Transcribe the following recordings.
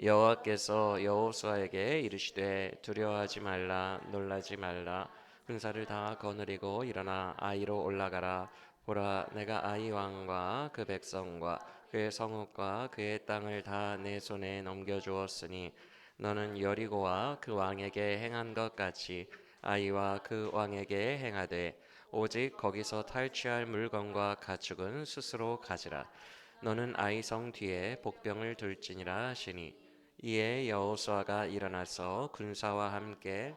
여호와께서 여호수아에게 이르시되 두려워하지 말라 놀라지 말라 군사를 다 거느리고 일어나 아이로 올라가라. 보라, 내가 아이 왕과 그 백성과 그의 성읍과 그의 땅을 다 내 손에 넘겨주었으니 너는 여리고와 그 왕에게 행한 것 같이 아이와 그 왕에게 행하되 오직 거기서 탈취할 물건과 가축은 스스로 가지라. 너는 아이 성 뒤에 복병을 둘지니라 하시니 이에 여호수아가 일어나서 군사와 함께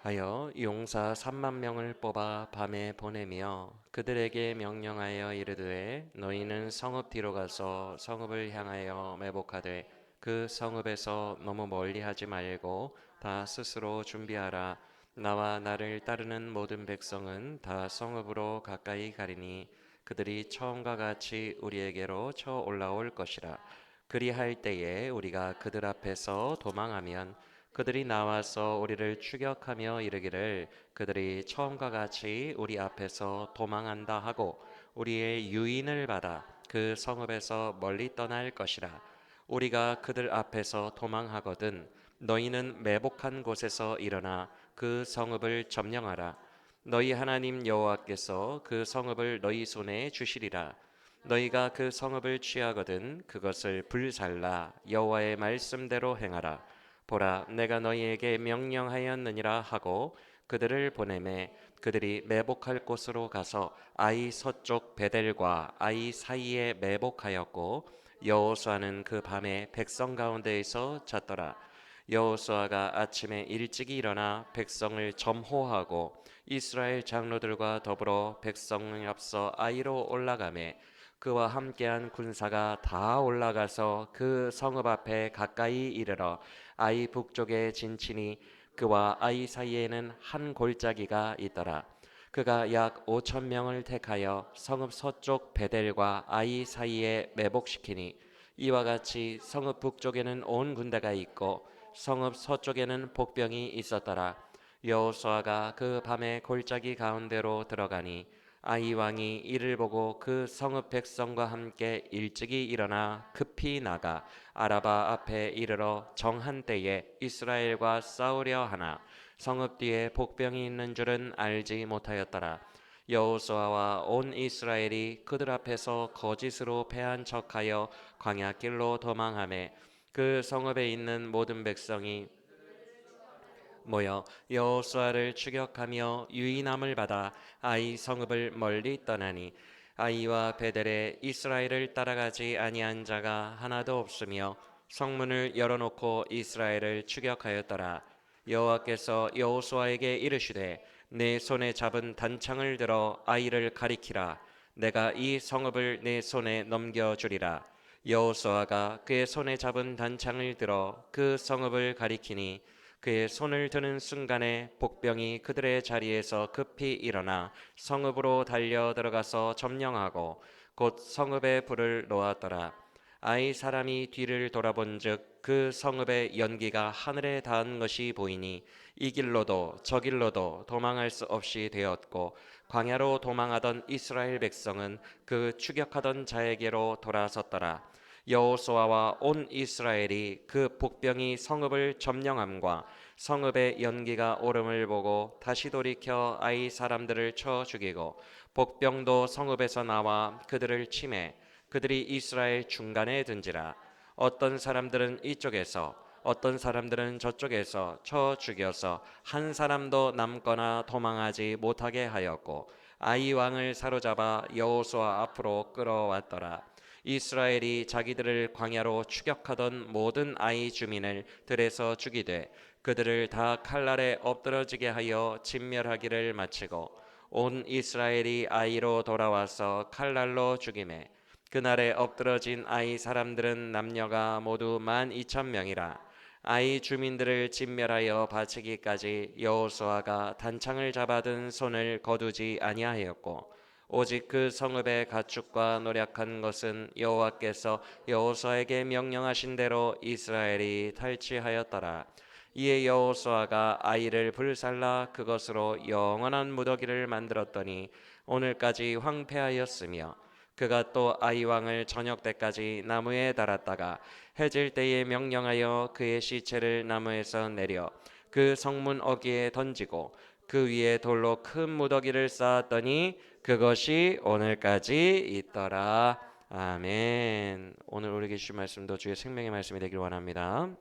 하여 용사 3만 명을 뽑아 밤에 보내며 그들에게 명령하여 이르되 너희는 성읍 뒤로 가서 성읍을 향하여 매복하되 그 성읍에서 너무 멀리하지 말고 다 스스로 준비하라. 나와 나를 따르는 모든 백성은 다 성읍으로 가까이 가리니 그들이 처음과 같이 우리에게로 쳐 올라올 것이라. 그리할 때에 우리가 그들 앞에서 도망하면 그들이 나와서 우리를 추격하며 이르기를 그들이 처음과 같이 우리 앞에서 도망한다 하고 우리의 유인을 받아 그 성읍에서 멀리 떠날 것이라. 우리가 그들 앞에서 도망하거든 너희는 매복한 곳에서 일어나 그 성읍을 점령하라. 너희 하나님 여호와께서 그 성읍을 너희 손에 주시리라. 너희가 그 성읍을 취하거든 그것을 불살라 여호와의 말씀대로 행하라. 보라, 내가 너희에게 명령하였느니라 하고 그들을 보내매 그들이 매복할 곳으로 가서 아이 서쪽 베델과 아이 사이에 매복하였고 여호수아는 그 밤에 백성 가운데에서 잤더라. 여호수아가 아침에 일찍이 일어나 백성을 점호하고 이스라엘 장로들과 더불어 백성을 앞서 아이로 올라가매 그와 함께한 군사가 다 올라가서 그 성읍 앞에 가까이 이르러 아이 북쪽에 진치니 그와 아이 사이에는 한 골짜기가 있더라. 그가 약 5천 명을 택하여 성읍 서쪽 베델과 아이 사이에 매복시키니 이와 같이 성읍 북쪽에는 온 군대가 있고 성읍 서쪽에는 복병이 있었더라. 여호수아가 그 밤에 골짜기 가운데로 들어가니 아이 왕이 이를 보고 그 성읍 백성과 함께 일찍이 일어나 급히 나가 아라바 앞에 이르러 정한 때에 이스라엘과 싸우려 하나 성읍 뒤에 복병이 있는 줄은 알지 못하였더라. 여호수아와 온 이스라엘이 그들 앞에서 거짓으로 패한 척하여 광야길로 도망하매 그 성읍에 있는 모든 백성이 모여 여호수아를 추격하며 유인함을 받아 아이 성읍을 멀리 떠나니 아이와 베델에 이스라엘을 따라가지 아니한 자가 하나도 없으며 성문을 열어놓고 이스라엘을 추격하였더라. 여호와께서 여호수아에게 이르시되 내 손에 잡은 단창을 들어 아이를 가리키라. 내가 이 성읍을 내 손에 넘겨주리라. 여호수아가 그의 손에 잡은 단창을 들어 그 성읍을 가리키니 그의 손을 드는 순간에 복병이 그들의 자리에서 급히 일어나 성읍으로 달려 들어가서 점령하고 곧 성읍에 불을 놓았더라. 아이 사람이 뒤를 돌아본즉 그 성읍의 연기가 하늘에 닿은 것이 보이니 이 길로도 저 길로도 도망할 수 없이 되었고 광야로 도망하던 이스라엘 백성은 그 추격하던 자에게로 돌아섰더라. 여호수아와 온 이스라엘이 그 복병이 성읍을 점령함과 성읍의 연기가 오름을 보고 다시 돌이켜 아이 사람들을 쳐 죽이고 복병도 성읍에서 나와 그들을 치매 그들이 이스라엘 중간에 든지라. 어떤 사람들은 이쪽에서 어떤 사람들은 저쪽에서 쳐 죽여서 한 사람도 남거나 도망하지 못하게 하였고 아이 왕을 사로잡아 여호수아 앞으로 끌어왔더라. 이스라엘이 자기들을 광야로 추격하던 모든 아이 주민을 들에서 죽이되 그들을 다 칼날에 엎드러지게 하여 진멸하기를 마치고 온 이스라엘이 아이로 돌아와서 칼날로 죽이매 그날에 엎드러진 아이 사람들은 남녀가 모두 12,000명이라. 아이 주민들을 진멸하여 바치기까지 여호수아가 단창을 잡아든 손을 거두지 아니하였고 오직 그 성읍의 가축과 노력한 것은 여호와께서 여호수아에게 명령하신 대로 이스라엘이 탈취하였더라. 이에 여호수아가 아이를 불살라 그것으로 영원한 무더기를 만들었더니 오늘까지 황폐하였으며 그가 또 아이 왕을 저녁 때까지 나무에 달았다가 해질 때에 명령하여 그의 시체를 나무에서 내려 그 성문 어귀에 던지고 그 위에 돌로 큰 무더기를 쌓았더니 그것이 오늘까지 있더라. 아멘. 오늘 우리에게 주신 말씀도 주의 생명의 말씀이 되길 원합니다.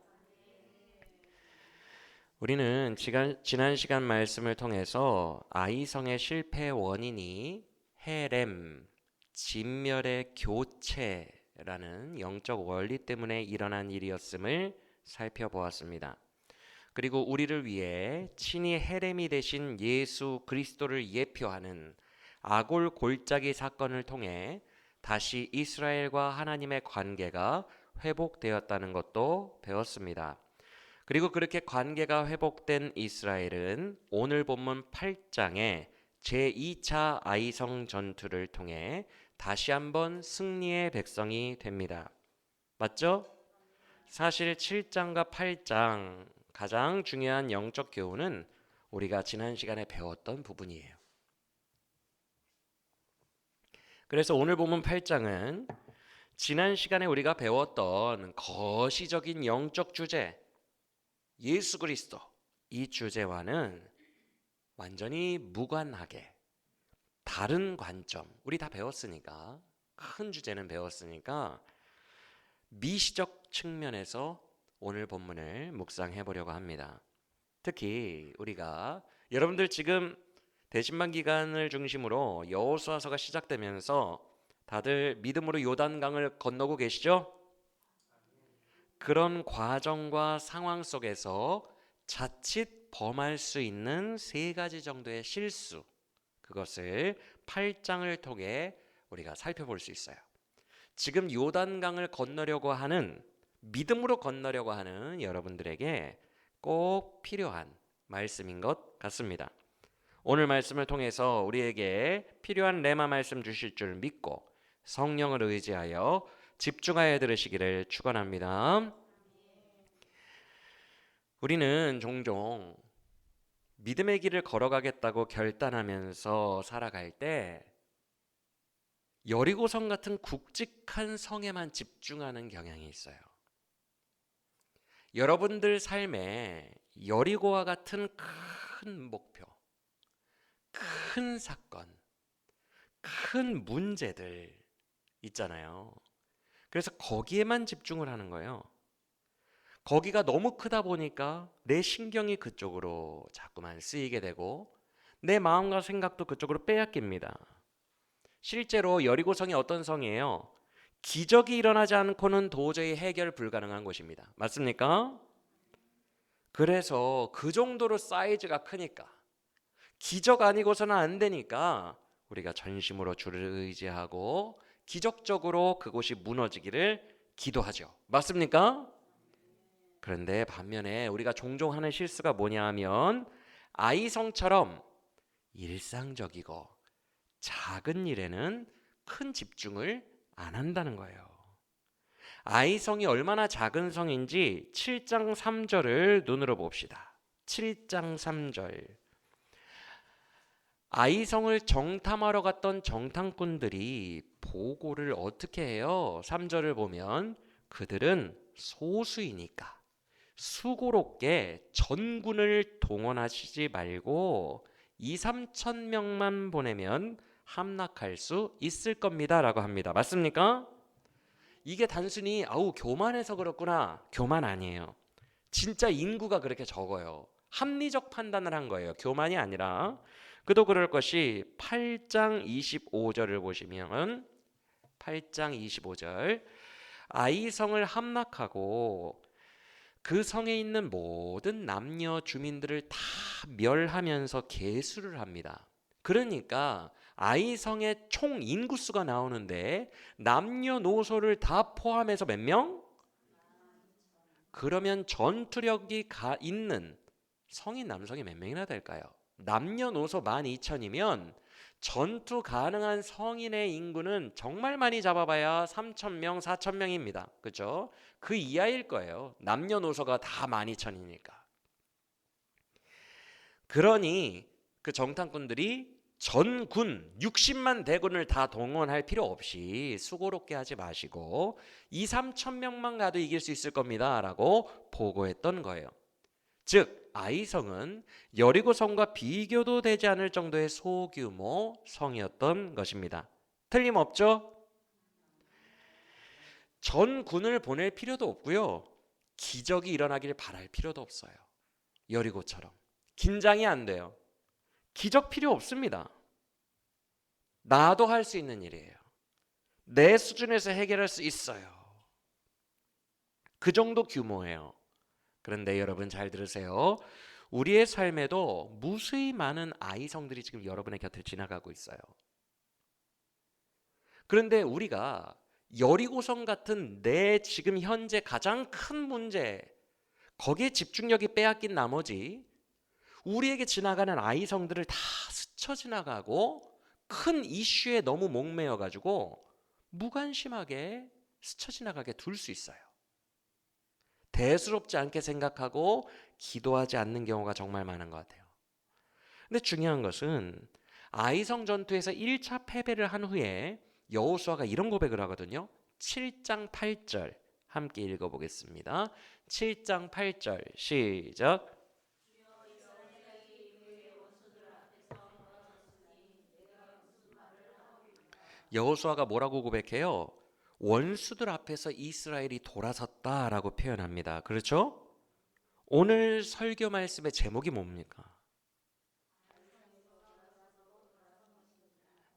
우리는 지난 시간 말씀을 통해서 아이성의 실패 원인이 헤렘, 진멸의 교체라는 영적 원리 때문에 일어난 일이었음을 살펴보았습니다. 그리고 우리를 위해 친히 헤렘이 되신 예수 그리스도를 예표하는 아골 골짜기 사건을 통해 다시 이스라엘과 하나님의 관계가 회복되었다는 것도 배웠습니다. 그리고 그렇게 관계가 회복된 이스라엘은 오늘 본문 8장에 제2차 아이성 전투를 통해 다시 한번 승리의 백성이 됩니다. 맞죠? 사실 7장과 8장 가장 중요한 영적 교훈은 우리가 지난 시간에 배웠던 부분이에요. 그래서 오늘 본문 8장은 지난 시간에 우리가 배웠던 거시적인 영적 주제, 예수 그리스도, 이 주제와는 완전히 무관하게 다른 관점, 우리 다 배웠으니까, 큰 주제는 배웠으니까 미시적 측면에서 오늘 본문을 묵상해 보려고 합니다. 특히 우리가 여러분들 지금 대신반 기간을 중심으로 여호수아서가 시작되면서 다들 믿음으로 요단강을 건너고 계시죠? 그런 과정과 상황 속에서 자칫 범할 수 있는 3가지 정도의 실수, 그것을 8장을 통해 우리가 살펴볼 수 있어요. 지금 요단강을 건너려고 하는, 믿음으로 건너려고 하는 여러분들에게 꼭 필요한 말씀인 것 같습니다. 오늘 말씀을 통해서 우리에게 필요한 레마 말씀 주실 줄 믿고 성령을 의지하여 집중하여 들으시기를 축원합니다. 우리는 종종 믿음의 길을 걸어가겠다고 결단하면서 살아갈 때 여리고성 같은 굵직한 성에만 집중하는 경향이 있어요. 여러분들 삶에 여리고와 같은 큰 목표, 큰 사건, 큰 문제들 있잖아요. 그래서 거기에만 집중을 하는 거예요. 거기가 너무 크다 보니까 내 신경이 그쪽으로 자꾸만 쓰이게 되고 내 마음과 생각도 그쪽으로 빼앗깁니다. 실제로 여리고성이 어떤 성이에요? 기적이 일어나지 않고는 도저히 해결 불가능한 곳입니다. 맞습니까? 그래서 그 정도로 사이즈가 크니까, 기적 아니고서는 안 되니까 우리가 전심으로 주를 의지하고 기적적으로 그곳이 무너지기를 기도하죠. 맞습니까? 그런데 반면에 우리가 종종 하는 실수가 뭐냐 하면 아이성처럼 일상적이고 작은 일에는 큰 집중을 안 한다는 거예요. 아이성이 얼마나 작은 성인지 7장 3절을 눈으로 봅시다. 7장 3절. 아이성을 정탐하러 갔던 정탐꾼들이 보고를 어떻게 해요? 3절을 보면 그들은 소수이니까 수고롭게 전군을 동원하시지 말고 2-3천 명만 보내면 함락할 수 있을 겁니다 라고 합니다. 맞습니까? 이게 단순히 교만해서 그렇구나, 교만 아니에요. 진짜 인구가 그렇게 적어요. 합리적 판단을 한 거예요. 교만이 아니라. 그도 그럴 것이 8장 25절을 보시면 8장 25절 아이성을 함락하고 그 성에 있는 모든 남녀 주민들을 다 멸하면서 계수를 합니다. 그러니까 아이성의 총 인구수가 나오는데 남녀노소를 다 포함해서 몇 명? 그러면 전투력이 있는 성인 남성이 몇 명이나 될까요? 남녀노소 12,000이면 전투 가능한 성인의 인구는 정말 많이 잡아봐야 3,000명, 4,000명입니다. 그렇죠? 그 이하일 거예요. 남녀노소가 다 12,000이니까. 그러니 그 정탐꾼들이 전군 60만 대군을 다 동원할 필요 없이 수고롭게 하지 마시고 2, 3천 명만 가도 이길 수 있을 겁니다 라고 보고했던 거예요. 즉 아이성은 여리고성과 비교도 되지 않을 정도의 소규모 성이었던 것입니다. 틀림없죠? 전군을 보낼 필요도 없고요. 기적이 일어나기를 바랄 필요도 없어요. 여리고처럼. 긴장이 안 돼요. 기적 필요 없습니다. 나도 할 수 있는 일이에요. 내 수준에서 해결할 수 있어요. 그 정도 규모예요. 그런데 여러분 잘 들으세요. 우리의 삶에도 무수히 많은 아이성들이 지금 여러분의 곁을 지나가고 있어요. 그런데 우리가 여리고성 같은 내 지금 현재 가장 큰 문제, 거기에 집중력이 빼앗긴 나머지 우리에게 지나가는 아이성들을 다 스쳐 지나가고 큰 이슈에 너무 목매여 가지고 무관심하게 스쳐 지나가게 둘 수 있어요. 대수롭지 않게 생각하고 기도하지 않는 경우가 정말 많은 것 같아요. 근데 중요한 것은 아이성 전투에서 1차 패배를 한 후에 여호수아가 이런 고백을 하거든요. 7장 8절 함께 읽어보겠습니다. 7장 8절 시작. 여호수아가 뭐라고 고백해요? 원수들 앞에서 이스라엘이 돌아섰다라고 표현합니다. 그렇죠? 오늘 설교 말씀의 제목이 뭡니까?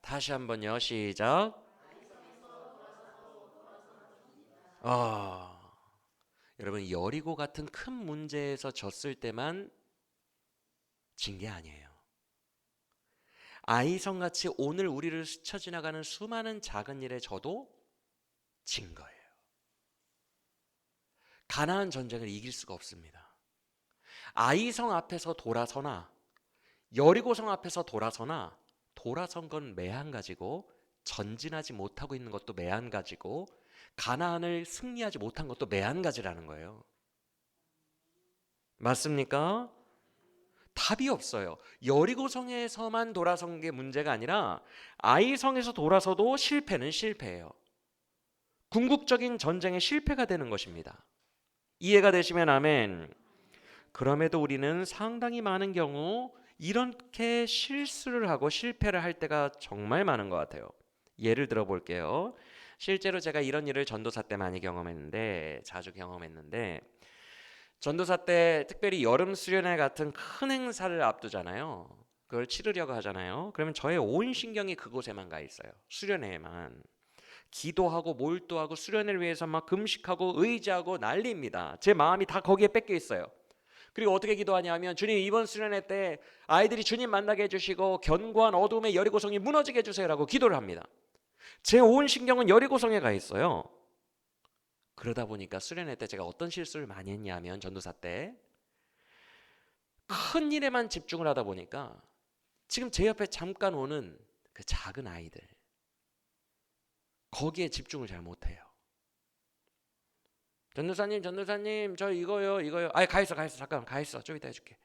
다시 한번요. 시작. 여러분 여리고 같은 큰 문제에서 졌을 때만 진 게 아니에요. 아이성같이 오늘 우리를 스쳐 지나가는 수많은 작은 일에 저도 진 거예요. 가나안 전쟁을 이길 수가 없습니다. 아이성 앞에서 돌아서나 여리고성 앞에서 돌아선 건 매한가지고 전진하지 못하고 있는 것도 매한가지고 가나안을 승리하지 못한 것도 매한가지라는 거예요. 맞습니까? 답이 없어요. 여리고성에서만 돌아선 게 문제가 아니라 아이성에서 돌아서도 실패는 실패예요. 궁극적인 전쟁의 실패가 되는 것입니다. 이해가 되시면 아멘. 그럼에도 우리는 상당히 많은 경우 이렇게 실수를 하고 실패를 할 때가 정말 많은 것 같아요. 예를 들어 볼게요. 실제로 제가 이런 일을 전도사 때 많이 경험했는데 자주 경험했는데 전도사 때 특별히 여름 수련회 같은 큰 행사를 앞두잖아요. 그걸 치르려고 하잖아요. 그러면 저의 온 신경이 그곳에만 가 있어요. 수련회에만. 기도하고 몰두하고 수련회를 위해서 막 금식하고 의지하고 난리입니다. 제 마음이 다 거기에 뺏겨 있어요. 그리고 어떻게 기도하냐면 주님 이번 수련회 때 아이들이 주님 만나게 해주시고 견고한 어둠의 여리고성이 무너지게 해주세요라고 기도를 합니다. 제 온 신경은 여리고성에 가 있어요. 그러다 보니까 수련회 때 제가 어떤 실수를 많이 했냐면 전도사 때 큰 일에만 집중을 하다 보니까 지금 제 옆에 잠깐 오는 그 작은 아이들 거기에 집중을 잘 못해요. 전도사님 저 이거요. 아이 가 있어 잠깐 가 있어 좀 이따 해줄게.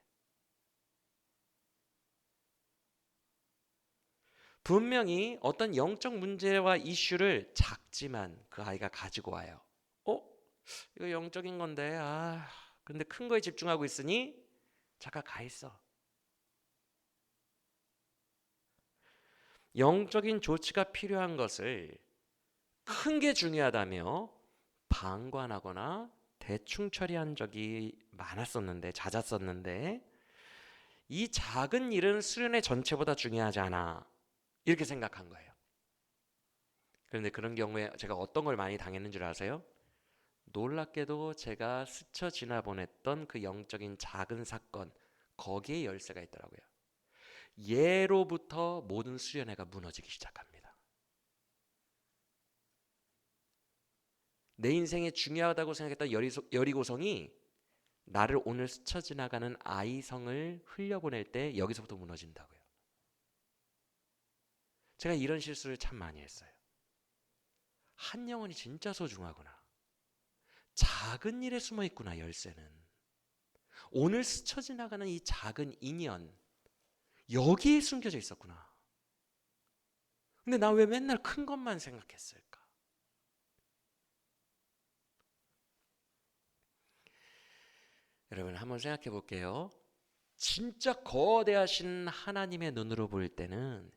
분명히 어떤 영적 문제와 이슈를 작지만 그 아이가 가지고 와요. 이거 영적인 건데 근데 큰 거에 집중하고 있으니 잠깐 가 있어. 영적인 조치가 필요한 것을 큰 게 중요하다며 방관하거나 대충 처리한 적이 잦았었는데 이 작은 일은 수련회 전체보다 중요하지 않아 이렇게 생각한 거예요. 그런데 그런 경우에 제가 어떤 걸 많이 당했는 줄 아세요? 놀랍게도 제가 스쳐 지나보냈던 그 영적인 작은 사건 거기에 열쇠가 있더라고요. 예로부터 모든 수련회가 무너지기 시작합니다. 내 인생에 중요하다고 생각했던 여리고성이 나를 오늘 스쳐 지나가는 아이성을 흘려보낼 때 여기서부터 무너진다고요. 제가 이런 실수를 참 많이 했어요. 한 영혼이 진짜 소중하구나. 작은 일에 숨어 있구나 열쇠는. 오늘 스쳐 지나가는 이 작은 인연 여기에 숨겨져 있었구나. 근데 나 왜 맨날 큰 것만 생각했을까? 여러분 한번 생각해 볼게요. 진짜 거대하신 하나님의 눈으로 볼 때는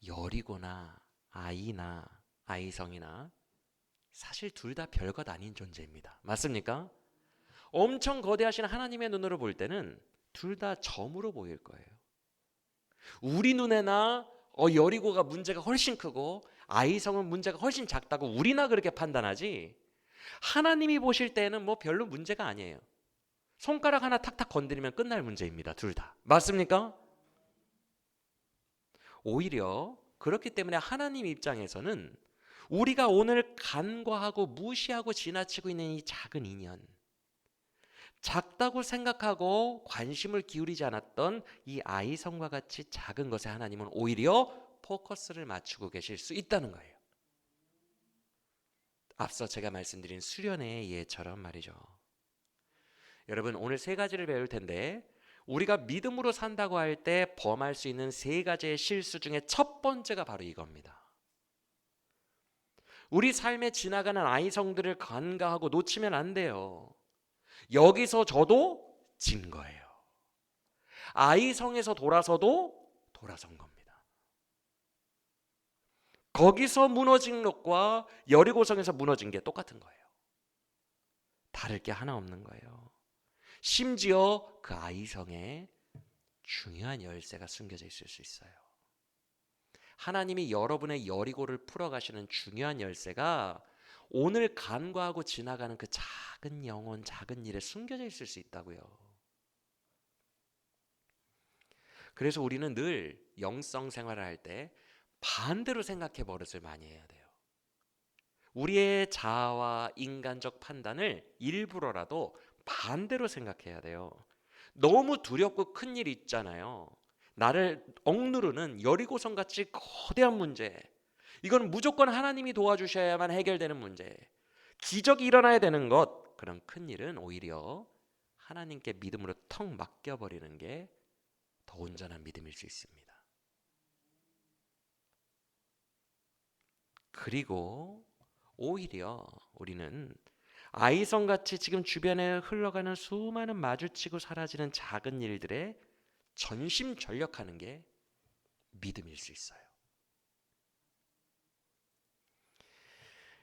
여리고나 아이나 아이성이나 사실 둘 다 별것 아닌 존재입니다. 맞습니까? 엄청 거대하신 하나님의 눈으로 볼 때는 둘 다 점으로 보일 거예요. 우리 눈에나 여리고가 문제가 훨씬 크고 아이성은 문제가 훨씬 작다고 우리나 그렇게 판단하지, 하나님이 보실 때는 뭐 별로 문제가 아니에요. 손가락 하나 탁탁 건드리면 끝날 문제입니다. 둘 다. 맞습니까? 오히려 그렇기 때문에 하나님 입장에서는 우리가 오늘 간과하고 무시하고 지나치고 있는 이 작은 인연, 작다고 생각하고 관심을 기울이지 않았던 이 아이성과 같이 작은 것에 하나님은 오히려 포커스를 맞추고 계실 수 있다는 거예요. 앞서 제가 말씀드린 수련의 예처럼 말이죠. 여러분 오늘 세 가지를 배울 텐데, 우리가 믿음으로 산다고 할 때 범할 수 있는 세 가지의 실수 중에 첫 번째가 바로 이겁니다. 우리 삶에 지나가는 아이성들을 간과하고 놓치면 안 돼요. 여기서 저도 진 거예요. 아이성에서 돌아서도 돌아선 겁니다. 거기서 무너진 것과 여리고성에서 무너진 게 똑같은 거예요. 다를 게 하나 없는 거예요. 심지어 그 아이성에 중요한 열쇠가 숨겨져 있을 수 있어요. 하나님이 여러분의 여리고를 풀어가시는 중요한 열쇠가 오늘 간과하고 지나가는 그 작은 영혼, 작은 일에 숨겨져 있을 수 있다고요. 그래서 우리는 늘 영성 생활을 할 때 반대로 생각해 버릇을 많이 해야 돼요. 우리의 자아와 인간적 판단을 일부러라도 반대로 생각해야 돼요. 너무 두렵고 큰 일이 있잖아요. 나를 억누르는 여리고성 같이 거대한 문제, 이건 무조건 하나님이 도와주셔야만 해결되는 문제, 기적이 일어나야 되는 것, 그런 큰 일은 오히려 하나님께 믿음으로 턱 맡겨버리는 게 더 온전한 믿음일 수 있습니다. 그리고 오히려 우리는 아이성같이 지금 주변에 흘러가는 수많은 마주치고 사라지는 작은 일들에 전심전력하는 게 믿음일 수 있어요.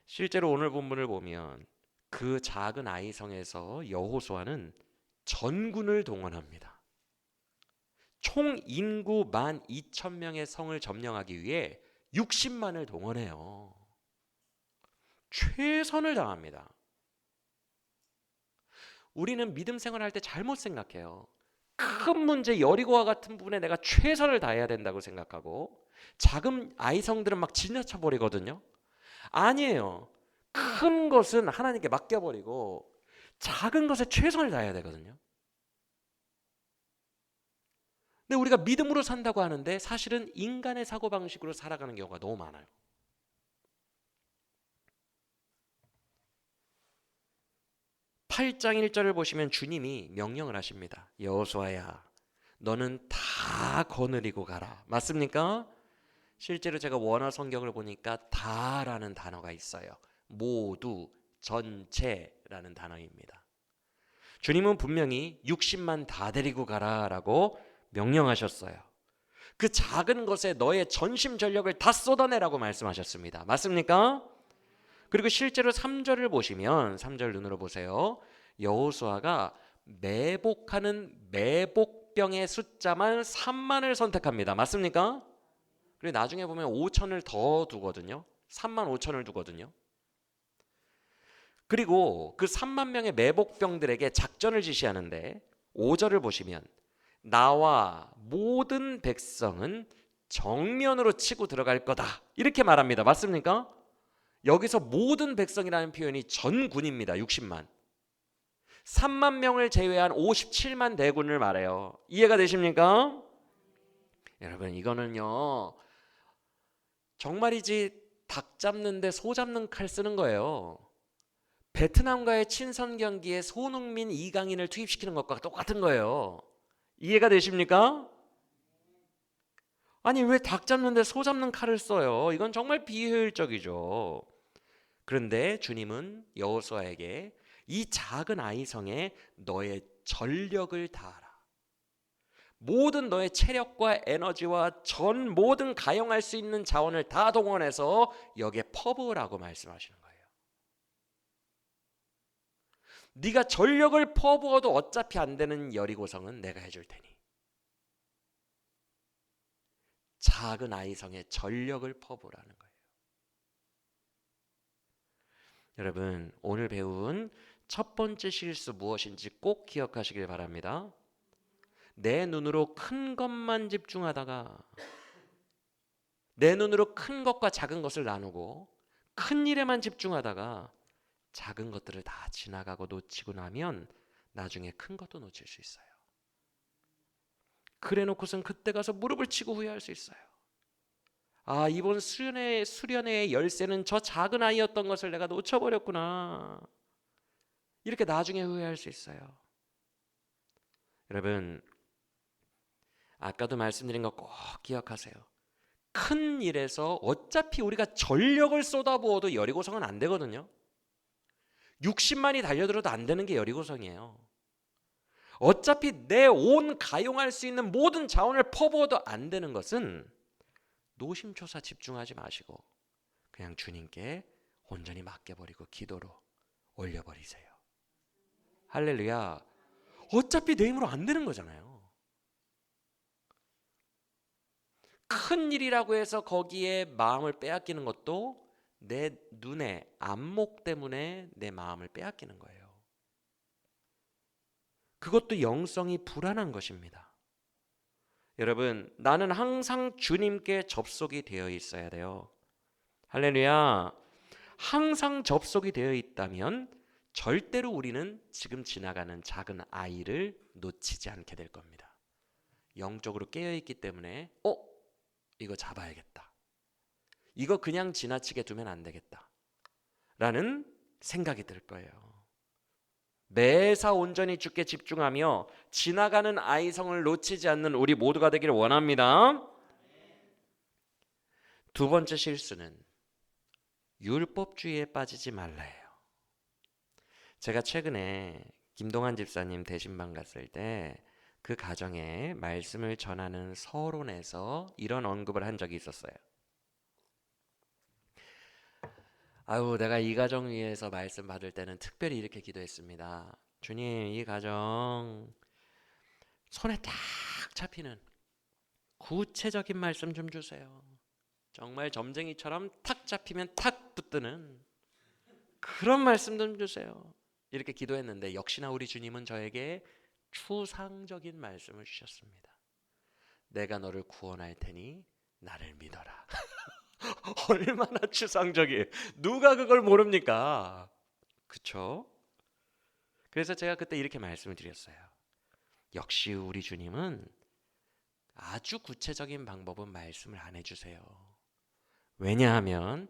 실제로 오늘 본문을 보면 그 작은 아이성에서 여호수아는 전군을 동원합니다. 총 인구 12,000명의 성을 점령하기 위해 60만을 동원해요. 최선을 다합니다. 우리는 믿음 생활할 때 잘못 생각해요. 큰 문제, 여리고와 같은 부분에 내가 최선을 다해야 된다고 생각하고, 작은 아이성들은 막 지나쳐 버리거든요. 아니에요. 큰 것은 하나님께 맡겨버리고 작은 것에 최선을 다해야 되거든요. 근데 우리가 믿음으로 산다고 하는데 사실은 인간의 사고방식으로 살아가는 경우가 너무 많아요. 8장 1절을 보시면 주님이 명령을 하십니다. 여호수아야, 너는 다 거느리고 가라. 맞습니까? 실제로 제가 원어 성경을 보니까 다라는 단어가 있어요. 모두, 전체라는 단어입니다. 주님은 분명히 60만 다 데리고 가라라고 명령하셨어요. 그 작은 것에 너의 전심전력을 다 쏟아내라고 말씀하셨습니다. 맞습니까? 그리고 실제로 3절을 보시면, 3절 눈으로 보세요. 여호수아가 매복하는 매복병의 숫자만 3만을 선택합니다. 맞습니까? 그리고 나중에 보면 5천을 더 두거든요. 3만 5천을 두거든요. 그리고 그 3만 명의 매복병들에게 작전을 지시하는데 5절을 보시면 나와 모든 백성은 정면으로 치고 들어갈 거다, 이렇게 말합니다. 맞습니까? 여기서 모든 백성이라는 표현이 전군입니다. 60만. 3만 명을 제외한 57만 대군을 말해요. 이해가 되십니까? 여러분 이거는요 정말이지 닭 잡는데 소 잡는 칼 쓰는 거예요. 베트남과의 친선 경기에 손흥민, 이강인을 투입시키는 것과 똑같은 거예요. 이해가 되십니까? 아니 왜 닭 잡는데 소 잡는 칼을 써요? 이건 정말 비효율적이죠. 그런데 주님은 여호수아에게 이 작은 아이 성에 너의 전력을 다하라. 모든 너의 체력과 에너지와 전 모든 가용할 수 있는 자원을 다 동원해서 여기에 퍼부으라고 말씀하시는 거예요. 네가 전력을 퍼부어도 어차피 안 되는 여리고성은 내가 해줄 테니. 작은 아이 성에 전력을 퍼부으라는 거예요. 여러분, 오늘 배운 첫 번째 실수 무엇인지 꼭 기억하시길 바랍니다. 내 눈으로 큰 것만 집중하다가 내 눈으로 큰 것과 작은 것을 나누고 큰 일에만 집중하다가 작은 것들을 다 지나가고 놓치고 나면 나중에 큰 것도 놓칠 수 있어요. 그래 놓고선 그때 가서 무릎을 치고 후회할 수 있어요. 아, 이번 수련회의 열쇠는 저 작은 아이였던 것을 내가 놓쳐버렸구나. 이렇게 나중에 후회할 수 있어요. 여러분, 아까도 말씀드린 거 꼭 기억하세요. 큰 일에서 어차피 우리가 전력을 쏟아부어도 여리고성은 안 되거든요. 60만이 달려들어도 안 되는 게 여리고성이에요. 어차피 내 온 가용할 수 있는 모든 자원을 퍼부어도 안 되는 것은 노심초사 집중하지 마시고 그냥 주님께 온전히 맡겨버리고 기도로 올려버리세요. 할렐루야. 어차피 내 힘으로 안 되는 거잖아요. 큰 일이라고 해서 거기에 마음을 빼앗기는 것도 내 눈에 안목 때문에 내 마음을 빼앗기는 거예요. 그것도 영성이 불안한 것입니다. 여러분, 나는 항상 주님께 접속이 되어 있어야 돼요. 할렐루야. 항상 접속이 되어 있다면 절대로 우리는 지금 지나가는 작은 아이를 놓치지 않게 될 겁니다. 영적으로 깨어있기 때문에 이거 잡아야겠다. 이거 그냥 지나치게 두면 안 되겠다. 라는 생각이 들 거예요. 매사 온전히 주께 집중하며 지나가는 아이성을 놓치지 않는 우리 모두가 되기를 원합니다. 두 번째 실수는 율법주의에 빠지지 말라예요. 제가 최근에 김동환 집사님 대신방 갔을 때 그 가정에 말씀을 전하는 서론에서 이런 언급을 한 적이 있었어요. 아유, 내가 이 가정 위해서 말씀 받을 때는 특별히 이렇게 기도했습니다. 주님, 이 가정 손에 딱 잡히는 구체적인 말씀 좀 주세요. 정말 점쟁이처럼 탁 잡히면 탁 붙드는 그런 말씀 좀 주세요. 이렇게 기도했는데 역시나 우리 주님은 저에게 추상적인 말씀을 주셨습니다. 내가 너를 구원할 테니 나를 믿어라. 얼마나 추상적이에요. 누가 그걸 모릅니까? 그쵸? 그래서 제가 그때 이렇게 말씀을 드렸어요. 역시 우리 주님은 아주 구체적인 방법은 말씀을 안 해주세요. 왜냐하면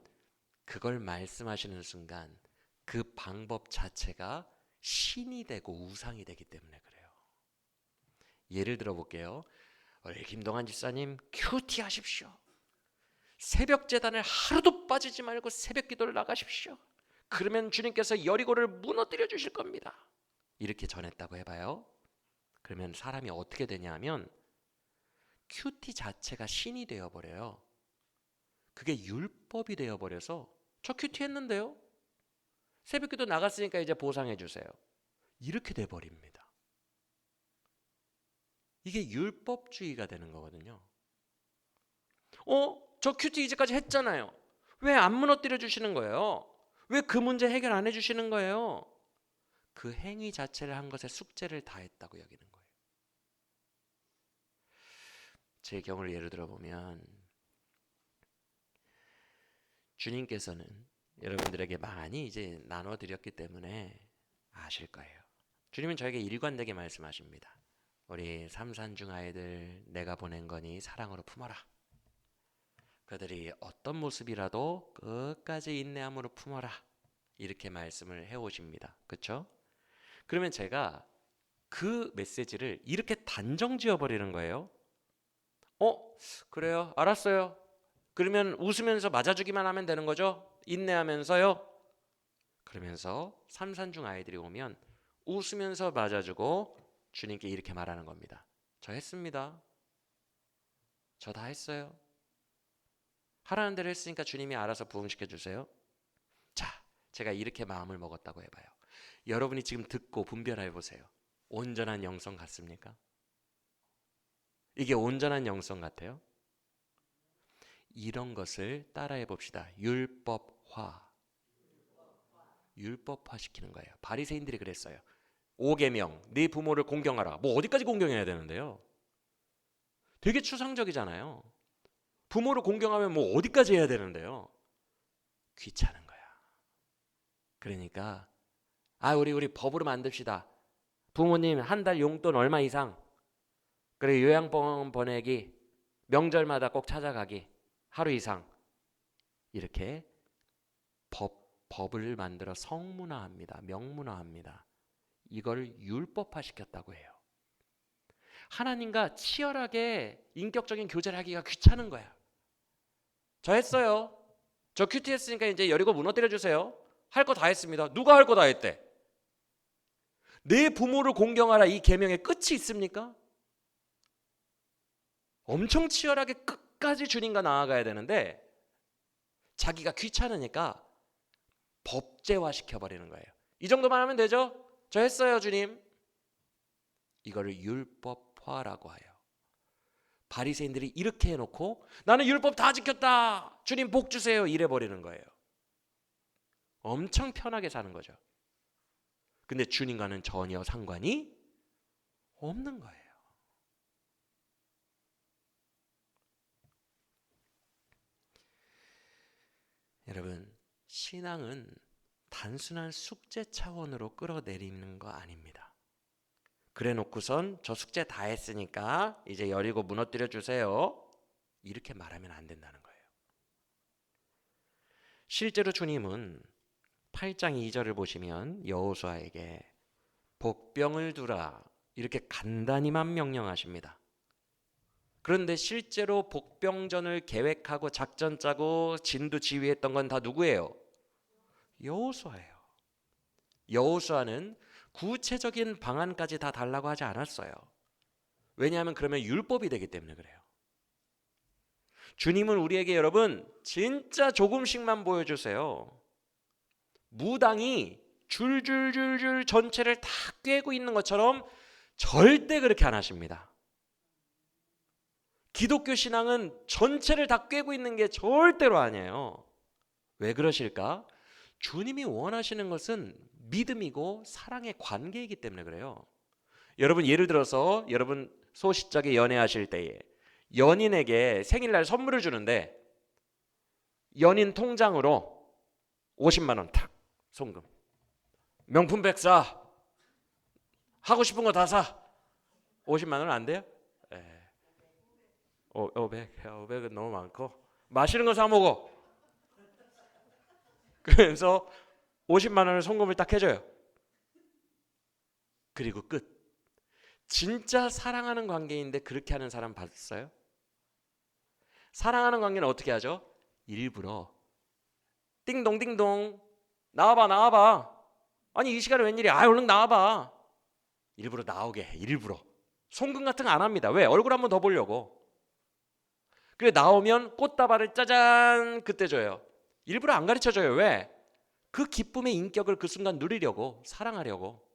그걸 말씀하시는 순간 그 방법 자체가 신이 되고 우상이 되기 때문에 그래요. 예를 들어 볼게요. 우리 김동환 집사님 큐티 하십시오. 새벽 제단을 하루도 빠지지 말고 새벽 기도를 나가십시오. 그러면 주님께서 여리고를 무너뜨려 주실 겁니다. 이렇게 전했다고 해봐요. 그러면 사람이 어떻게 되냐 하면 큐티 자체가 신이 되어버려요. 그게 율법이 되어버려서 저 큐티 했는데요. 새벽기도 나갔으니까 이제 보상해 주세요. 이렇게 돼버립니다. 이게 율법주의가 되는 거거든요. 저 큐티 이제까지 했잖아요. 왜 안 무너뜨려 주시는 거예요? 왜 그 문제 해결 안 해주시는 거예요? 그 행위 자체를 한 것에 숙제를 다했다고 여기는 거예요. 제 경우를 예를 들어보면 주님께서는 여러분들에게 많이 이제 나눠드렸기 때문에 아실 거예요. 주님은 저에게 일관되게 말씀하십니다. 우리 삼산중 아이들 내가 보낸 거니 사랑으로 품어라. 그들이 어떤 모습이라도 끝까지 인내함으로 품어라. 이렇게 말씀을 해오십니다. 그렇죠? 그러면 제가 그 메시지를 이렇게 단정 지어버리는 거예요. 그래요. 알았어요. 그러면 웃으면서 맞아주기만 하면 되는 거죠? 인내하면서요. 그러면서 삼산중 아이들이 오면 웃으면서 맞아주고 주님께 이렇게 말하는 겁니다. 저 했습니다. 저 다 했어요. 하라는 대로 했으니까 주님이 알아서 부흥시켜 주세요. 자, 제가 이렇게 마음을 먹었다고 해봐요. 여러분이 지금 듣고 분별해 보세요. 온전한 영성 같습니까? 이게 온전한 영성 같아요? 이런 것을 따라해 봅시다. 율법화. 율법화 시키는 거예요. 바리새인들이 그랬어요. 5계명, 네 부모를 공경하라. 뭐 어디까지 공경해야 되는데요? 되게 추상적이잖아요. 부모를 공경하면 뭐 어디까지 해야 되는데요? 귀찮은 거야. 그러니까 우리 법으로 만듭시다. 부모님 한 달 용돈 얼마 이상, 그리고 요양병원 보내기, 명절마다 꼭 찾아가기, 하루 이상. 이렇게 법을 만들어 성문화합니다. 명문화합니다. 이걸 율법화 시켰다고 해요. 하나님과 치열하게 인격적인 교제를 하기가 귀찮은 거야. 저 했어요. 저 큐티 했으니까 이제 여리고 무너뜨려 주세요. 할 거 다 했습니다. 누가 할 거 다 했대? 내 부모를 공경하라 이 계명의 끝이 있습니까? 엄청 치열하게 끝까지 주님과 나아가야 되는데 자기가 귀찮으니까 법제화 시켜버리는 거예요. 이 정도만 하면 되죠? 저 했어요 주님. 이거를 율법화라고 해요. 바리새인들이 이렇게 해놓고 나는 율법 다 지켰다, 주님 복 주세요, 이래버리는 거예요. 엄청 편하게 사는 거죠. 근데 주님과는 전혀 상관이 없는 거예요. 여러분, 신앙은 단순한 숙제 차원으로 끌어내리는 거 아닙니다. 그래 놓고선 저 숙제 다 했으니까 이제 여리고 무너뜨려 주세요, 이렇게 말하면 안 된다는 거예요. 실제로 주님은 8장 2절을 보시면 여호수아에게 복병을 두라 이렇게 간단히만 명령하십니다. 그런데 실제로 복병전을 계획하고 작전 짜고 진두 지휘했던 건 다 누구예요? 여호수아예요. 여호수아는 구체적인 방안까지 다 달라고 하지 않았어요. 왜냐하면 그러면 율법이 되기 때문에 그래요. 주님은 우리에게 여러분 진짜 조금씩만 보여주세요. 무당이 줄줄줄줄 전체를 다 꿰고 있는 것처럼 절대 그렇게 안 하십니다. 기독교 신앙은 전체를 다 꿰고 있는 게 절대로 아니에요. 왜 그러실까? 주님이 원하시는 것은 믿음이고 사랑의 관계이기 때문에 그래요. 여러분 예를 들어서 여러분 소시적에 연애하실 때에 연인에게 생일날 선물을 주는데 연인 통장으로 50만 원 탁 송금, 명품 백 사, 하고 싶은 거 다 사. 50만 원 안 돼요? 500은 너무 많고 마시는 거 사 먹어. 그래서 50만 원을 송금을 딱 해줘요. 그리고 끝. 진짜 사랑하는 관계인데 그렇게 하는 사람 봤어요? 사랑하는 관계는 어떻게 하죠? 일부러 띵동띵동 나와봐. 아니 이 시간에 웬일이야? 얼른 나와봐. 일부러 나오게 해. 일부러 송금 같은 거 안 합니다. 왜? 얼굴 한번 더 보려고. 그래 나오면 꽃다발을 짜잔 그때 줘요. 일부러 안 가르쳐줘요. 왜? 그 기쁨의 인격을 그 순간 누리려고, 사랑하려고.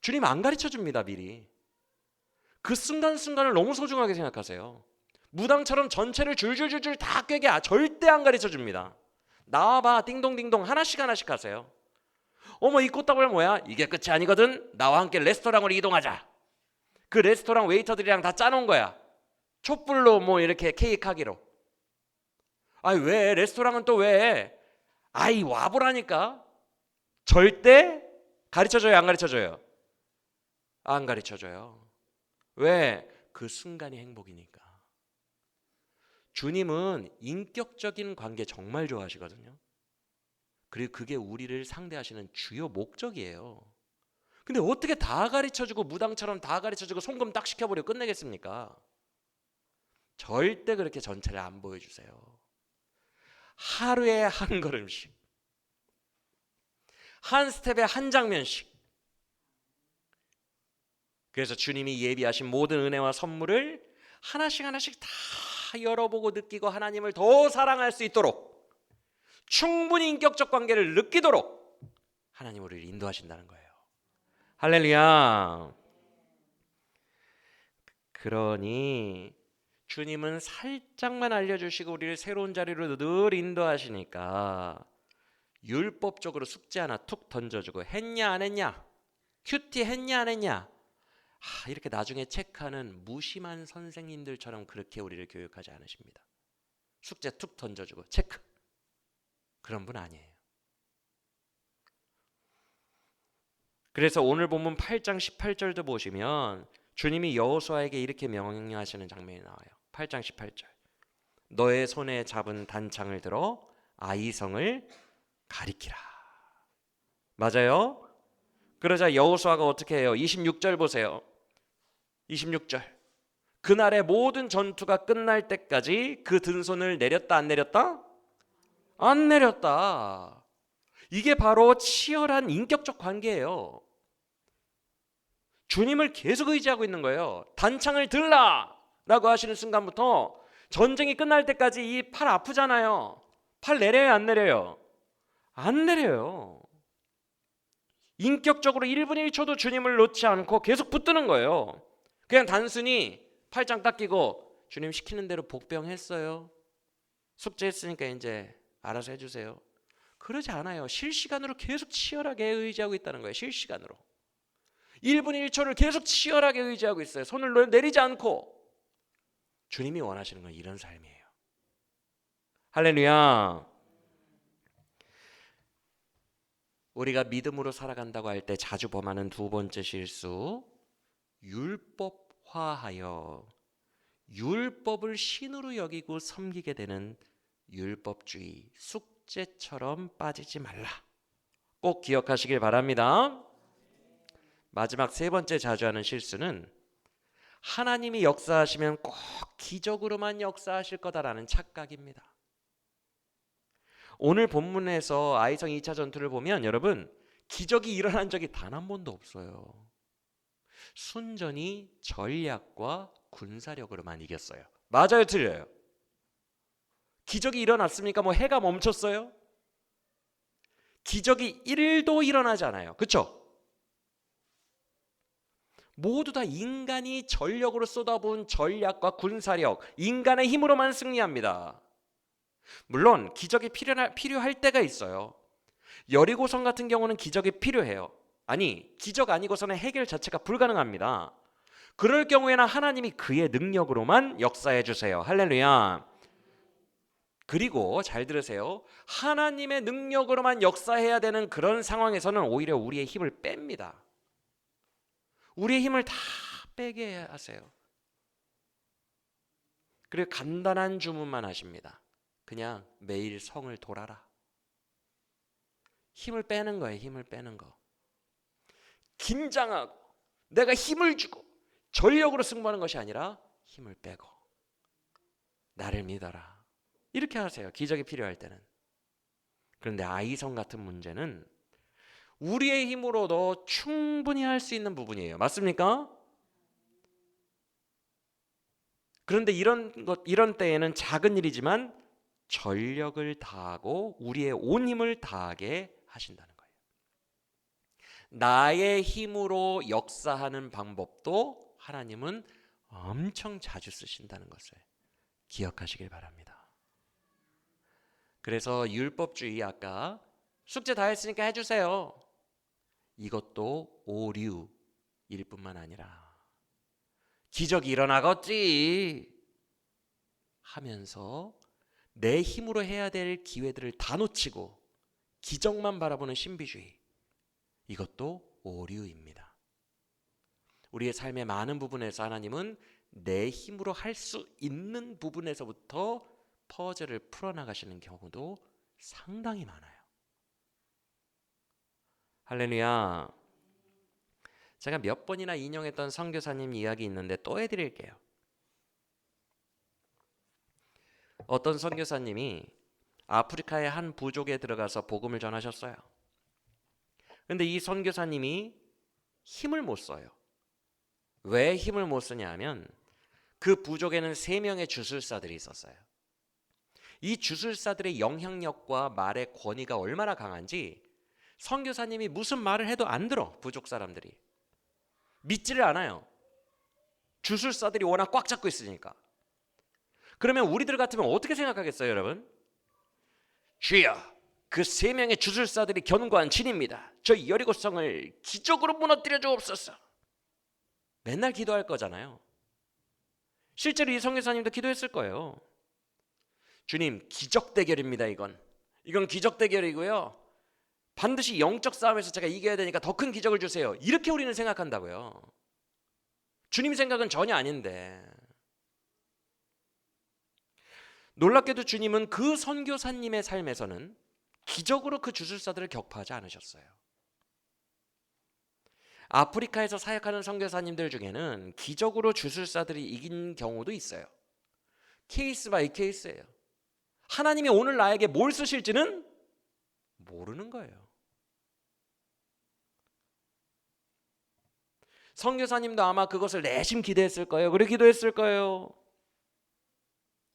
주님 안 가르쳐줍니다. 미리. 그 순간순간을 너무 소중하게 생각하세요. 무당처럼 전체를 줄줄줄줄 다 꿰게 절대 안 가르쳐줍니다. 나와봐 띵동띵동 하나씩 하세요. 어머 이 꽃다발 뭐야? 이게 끝이 아니거든. 나와 함께 레스토랑으로 이동하자. 그 레스토랑 웨이터들이랑 다 짜놓은 거야. 촛불로 뭐 이렇게 케이크 하기로. 왜? 레스토랑은 또 왜? 와보라니까. 절대 가르쳐줘요, 안 가르쳐줘요? 안 가르쳐줘요. 왜? 그 순간이 행복이니까. 주님은 인격적인 관계 정말 좋아하시거든요. 그리고 그게 우리를 상대하시는 주요 목적이에요. 근데 어떻게 다 가르쳐주고 무당처럼 다 가르쳐주고 송금 딱 시켜버리고 끝내겠습니까? 절대 그렇게 전체를 안 보여주세요. 하루에 한 걸음씩, 한 스텝에 한 장면씩. 그래서 주님이 예비하신 모든 은혜와 선물을 하나씩 하나씩 다 열어보고 느끼고 하나님을 더 사랑할 수 있도록, 충분히 인격적 관계를 느끼도록 하나님 우리를 인도하신다는 거예요. 할렐루야. 그러니 주님은 살짝만 알려주시고 우리를 새로운 자리로 늘 인도하시니까 율법적으로 숙제 하나 툭 던져주고 했냐 안 했냐, 큐티 했냐 안 했냐, 이렇게 나중에 체크하는 무심한 선생님들처럼 그렇게 우리를 교육하지 않으십니다. 숙제 툭 던져주고 체크, 그런 분 아니에요. 그래서 오늘 본문 8장 18절도 보시면 주님이 여호수아에게 이렇게 명령하시는 장면이 나와요. 8장 18절. 너의 손에 잡은 단창을 들어 아이성을 가리키라. 맞아요? 그러자 여호수아가 어떻게 해요? 26절 보세요. 26절. 그날의 모든 전투가 끝날 때까지 그 든손을 내렸다 안 내렸다? 안 내렸다. 이게 바로 치열한 인격적 관계예요. 주님을 계속 의지하고 있는 거예요. 단창을 들라 라고 하시는 순간부터 전쟁이 끝날 때까지 이 팔 아프잖아요. 팔 내려요 안 내려요? 안 내려요. 인격적으로 1분 1초도 주님을 놓지 않고 계속 붙드는 거예요. 그냥 단순히 팔짱 딱 끼고 주님 시키는 대로 복병했어요. 숙제했으니까 이제 알아서 해주세요. 그러지 않아요. 실시간으로 계속 치열하게 의지하고 있다는 거예요. 실시간으로. 1분 1초를 계속 치열하게 의지하고 있어요. 손을 내리지 않고. 주님이 원하시는 건 이런 삶이에요. 할렐루야. 우리가 믿음으로 살아간다고 할 때 자주 범하는 두 번째 실수, 율법화하여 율법을 신으로 여기고 섬기게 되는 율법주의, 숙제처럼 빠지지 말라. 꼭 기억하시길 바랍니다. 마지막 세 번째 자주 하는 실수는 하나님이 역사하시면 꼭 기적으로만 역사하실 거다라는 착각입니다. 오늘 본문에서 아이성 2차 전투를 보면 여러분, 기적이 일어난 적이 단 한 번도 없어요. 순전히 전략과 군사력으로만 이겼어요. 맞아요, 틀려요? 기적이 일어났습니까? 뭐 해가 멈췄어요? 기적이 1도 일어나지 않아요. 그렇죠? 모두 다 인간이 전력으로 쏟아부은 전략과 군사력, 인간의 힘으로만 승리합니다. 물론 기적이 필요할 때가 있어요. 여리고성 같은 경우는 기적이 필요해요. 아니, 기적 아니고서는 해결 자체가 불가능합니다. 그럴 경우에는 하나님이 그의 능력으로만 역사해 주세요. 할렐루야. 그리고 잘 들으세요. 하나님의 능력으로만 역사해야 되는 그런 상황에서는 오히려 우리의 힘을 뺍니다. 우리의 힘을 다 빼게 하세요. 그리고 간단한 주문만 하십니다. 그냥 매일 성을 돌아라. 힘을 빼는 거예요. 힘을 빼는 거. 긴장하고 내가 힘을 주고 전력으로 승부하는 것이 아니라 힘을 빼고 나를 믿어라. 이렇게 하세요. 기적이 필요할 때는. 그런데 아이성 같은 문제는 우리의 힘으로도 충분히 할 수 있는 부분이에요. 맞습니까? 그런데 이런 때에는 작은 일이지만 전력을 다하고 우리의 온 힘을 다하게 하신다는 거예요. 나의 힘으로 역사하는 방법도 하나님은 엄청 자주 쓰신다는 것을 기억하시길 바랍니다. 그래서 율법주의, 아까 숙제 다 했으니까 해주세요, 이것도 오류일 뿐만 아니라 기적이 일어나겠지 하면서 내 힘으로 해야 될 기회들을 다 놓치고 기적만 바라보는 신비주의, 이것도 오류입니다. 우리의 삶의 많은 부분에서 하나님은 내 힘으로 할 수 있는 부분에서부터 퍼즐을 풀어나가시는 경우도 상당히 많아요. 할렐루야. 제가 몇 번이나 인용했던 선교사님 이야기 있는데 또 해드릴게요. 어떤 선교사님이 아프리카의 한 부족에 들어가서 복음을 전하셨어요. 근데 이 선교사님이 힘을 못 써요. 왜 힘을 못 쓰냐 하면 그 부족에는 3명의 주술사들이 있었어요. 이 주술사들의 영향력과 말의 권위가 얼마나 강한지 선교사님이 무슨 말을 해도 안 들어. 부족 사람들이 믿지를 않아요. 주술사들이 워낙 꽉 잡고 있으니까. 그러면 우리들 같으면 어떻게 생각하겠어요, 여러분? 주여, 그 3명의 주술사들이 견고한 진입니다. 저 여리고성을 기적으로 무너뜨려 주옵소서. 맨날 기도할 거잖아요. 실제로 이 선교사님도 기도했을 거예요. 주님, 기적 대결입니다. 이건 기적 대결이고요. 반드시 영적 싸움에서 제가 이겨야 되니까 더 큰 기적을 주세요. 이렇게 우리는 생각한다고요. 주님 생각은 전혀 아닌데. 놀랍게도 주님은 그 선교사님의 삶에서는 기적으로 그 주술사들을 격파하지 않으셨어요. 아프리카에서 사역하는 선교사님들 중에는 기적으로 주술사들이 이긴 경우도 있어요. 케이스 바이 케이스예요. 하나님이 오늘 나에게 뭘 쓰실지는 모르는 거예요. 선교사님도 아마 그것을 내심 기대했을 거예요. 그래 기도했을 거예요.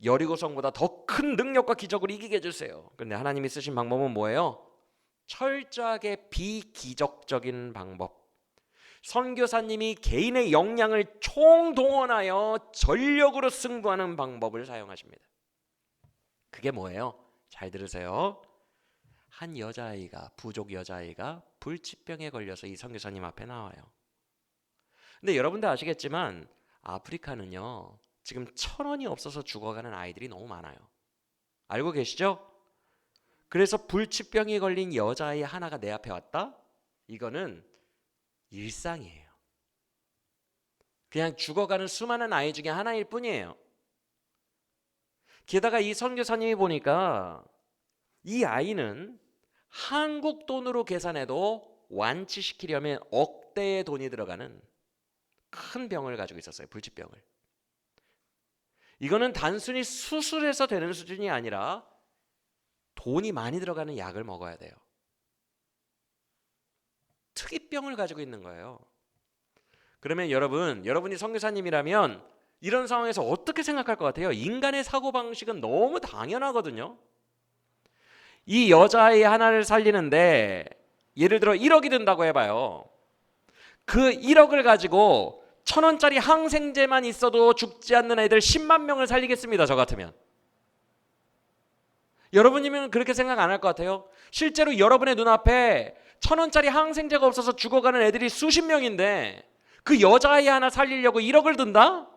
여리고성보다 더 큰 능력과 기적으로 이기게 해주세요. 그런데 하나님이 쓰신 방법은 뭐예요? 철저하게 비기적적인 방법. 선교사님이 개인의 역량을 총동원하여 전력으로 승부하는 방법을 사용하십니다. 그게 뭐예요? 잘 들으세요. 한 여자아이가, 부족 여자아이가 불치병에 걸려서 이 선교사님 앞에 나와요. 근데 여러분들 아시겠지만 아프리카는요, 지금 1,000원이 없어서 죽어가는 아이들이 너무 많아요. 알고 계시죠? 그래서 불치병이 걸린 여자아이 하나가 내 앞에 왔다? 이거는 일상이에요. 그냥 죽어가는 수많은 아이 중에 하나일 뿐이에요. 게다가 이 선교사님이 보니까 이 아이는 한국 돈으로 계산해도 완치시키려면 억대의 돈이 들어가는 큰 병을 가지고 있었어요. 불치병을. 이거는 단순히 수술해서 되는 수준이 아니라 돈이 많이 들어가는 약을 먹어야 돼요. 특이병을 가지고 있는 거예요. 그러면 여러분이 선교사님이라면 이런 상황에서 어떻게 생각할 것 같아요? 인간의 사고방식은 너무 당연하거든요. 이 여자아이 하나를 살리는데 예를 들어 1억이 든다고 해봐요. 그 1억을 가지고 1,000원짜리 항생제만 있어도 죽지 않는 애들 10만 명을 살리겠습니다. 저 같으면. 여러분이면 그렇게 생각 안 할 것 같아요? 실제로 여러분의 눈앞에 1,000원짜리 항생제가 없어서 죽어가는 애들이 수십 명인데 그 여자아이 하나 살리려고 1억을 든다?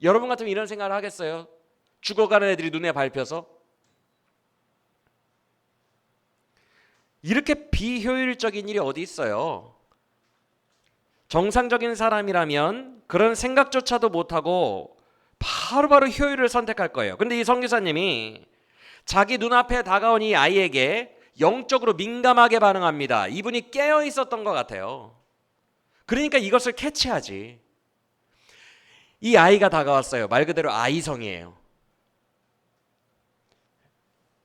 여러분 같으면 이런 생각을 하겠어요? 죽어가는 애들이 눈에 밟혀서? 이렇게 비효율적인 일이 어디 있어요? 정상적인 사람이라면 그런 생각조차도 못하고 바로바로 효율을 선택할 거예요. 근데 이 선교사님이 자기 눈앞에 다가온 이 아이에게 영적으로 민감하게 반응합니다. 이분이 깨어 있었던 것 같아요. 그러니까 이것을 캐치하지. 이 아이가 다가왔어요. 말 그대로 아이성이에요.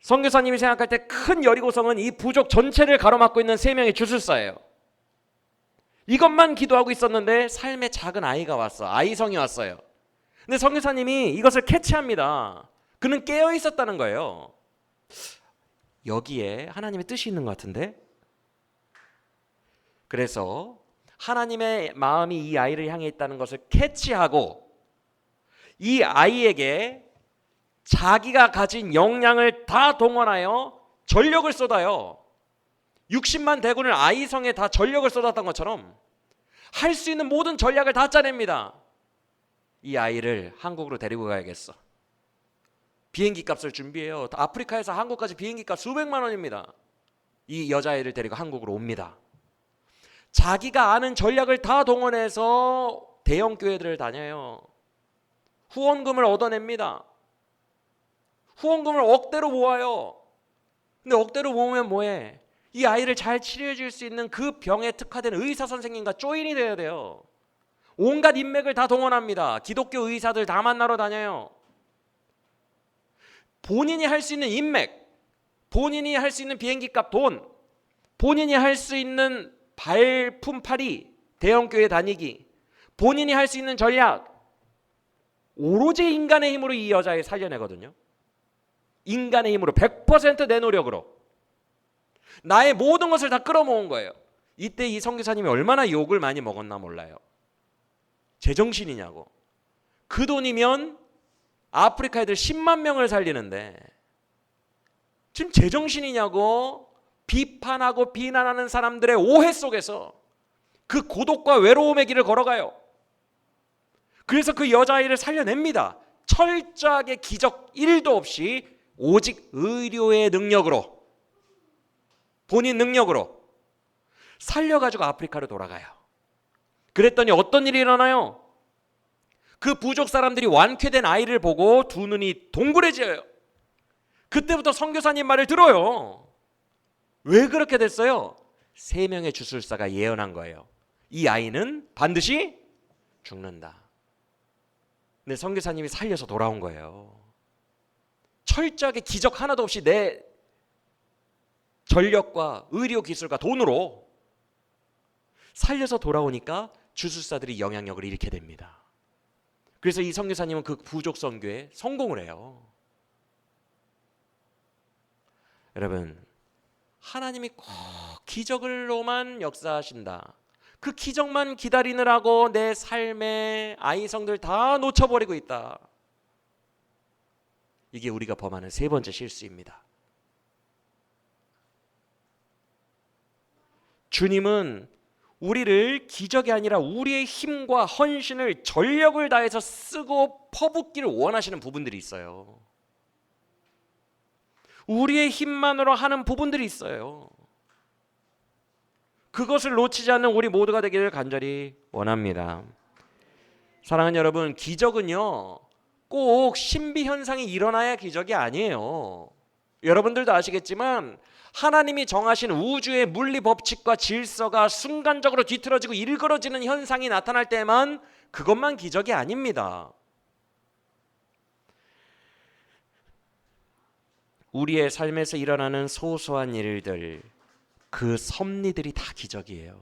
선교사님이 생각할 때 큰 여리고성은 이 부족 전체를 가로막고 있는 3명의 주술사예요. 이것만 기도하고 있었는데 삶의 작은 아이가 왔어. 아이성이 왔어요. 근데 선교사님이 이것을 캐치합니다. 그는 깨어 있었다는 거예요. 여기에 하나님의 뜻이 있는 것 같은데? 그래서 하나님의 마음이 이 아이를 향해 있다는 것을 캐치하고 이 아이에게 자기가 가진 역량을 다 동원하여 전력을 쏟아요. 60만 대군을 아이성에 다 전력을 쏟았던 것처럼 할 수 있는 모든 전략을 다 짜냅니다. 이 아이를 한국으로 데리고 가야겠어. 비행기 값을 준비해요. 아프리카에서 한국까지 비행기 값 수백만 원입니다. 이 여자아이를 데리고 한국으로 옵니다. 자기가 아는 전략을 다 동원해서 대형 교회들을 다녀요. 후원금을 얻어냅니다. 후원금을 억대로 모아요. 근데 억대로 모으면 뭐해? 이 아이를 잘 치료해 줄 수 있는 그 병에 특화된 의사 선생님과 조인이 돼야 돼요. 온갖 인맥을 다 동원합니다. 기독교 의사들 다 만나러 다녀요. 본인이 할 수 있는 인맥, 본인이 할 수 있는 비행기값 돈, 본인이 할 수 있는 발품팔이, 대형교회 다니기, 본인이 할 수 있는 전략, 오로지 인간의 힘으로 이 여자를 살려내거든요. 인간의 힘으로 100% 내 노력으로 나의 모든 것을 다 끌어모은 거예요. 이때 이 선교사님이 얼마나 욕을 많이 먹었나 몰라요. 제정신이냐고. 그 돈이면 아프리카 애들 10만 명을 살리는데 지금 제정신이냐고 비판하고 비난하는 사람들의 오해 속에서 그 고독과 외로움의 길을 걸어가요. 그래서 그 여자아이를 살려냅니다. 철저하게 기적 1도 없이 오직 의료의 능력으로, 본인 능력으로 살려가지고 아프리카로 돌아가요. 그랬더니 어떤 일이 일어나요? 그 부족 사람들이 완쾌된 아이를 보고 두 눈이 동그래져요. 그때부터 선교사님 말을 들어요. 왜 그렇게 됐어요? 3명의 주술사가 예언한 거예요. 이 아이는 반드시 죽는다. 근데 선교사님이 살려서 돌아온 거예요. 철저하게 기적 하나도 없이 내 전력과 의료 기술과 돈으로 살려서 돌아오니까 주술사들이 영향력을 잃게 됩니다. 그래서 이 선교사님은 그 부족 선교에 성공을 해요. 여러분, 하나님이 꼭 기적을로만 역사하신다. 그 기적만 기다리느라고 내 삶의 아이성들 다 놓쳐버리고 있다. 이게 우리가 범하는 3번째 실수입니다. 주님은 우리를 기적이 아니라 우리의 힘과 헌신을 전력을 다해서 쓰고 퍼붓기를 원하시는 부분들이 있어요. 우리의 힘만으로 하는 부분들이 있어요. 그것을 놓치지 않는 우리 모두가 되기를 간절히 원합니다. 사랑하는 여러분, 기적은요 꼭 신비 현상이 일어나야 기적이 아니에요. 여러분들도 아시겠지만 하나님이 정하신 우주의 물리 법칙과 질서가 순간적으로 뒤틀어지고 일그러지는 현상이 나타날 때만 그것만 기적이 아닙니다. 우리의 삶에서 일어나는 소소한 일들, 그 섭리들이 다 기적이에요.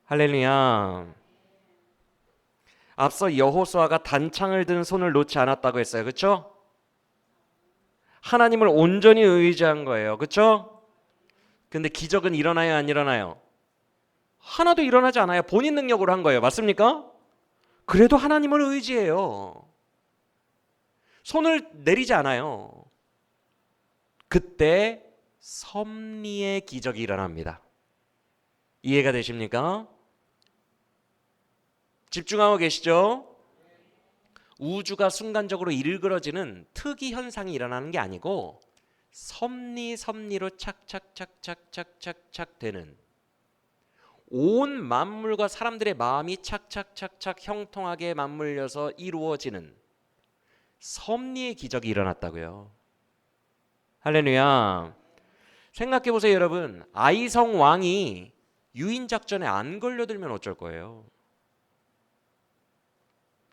할렐루야. 앞서 여호수아가 단창을 든 손을 놓지 않았다고 했어요. 그렇죠? 하나님을 온전히 의지한 거예요. 그렇죠? 근데 기적은 일어나요, 안 일어나요? 하나도 일어나지 않아요. 본인 능력으로 한 거예요. 맞습니까? 그래도 하나님을 의지해요. 손을 내리지 않아요. 그때 섭리의 기적이 일어납니다. 이해가 되십니까? 집중하고 계시죠? 우주가 순간적으로 일그러지는 특이 현상이 일어나는 게 아니고 섭리로 착착착착착착 되는, 온 만물과 사람들의 마음이 착착착착 형통하게 맞물려서 이루어지는 섭리의 기적이 일어났다고요. 할렐루야. 생각해 보세요, 여러분. 아이성 왕이 유인 작전에 안 걸려들면 어쩔 거예요?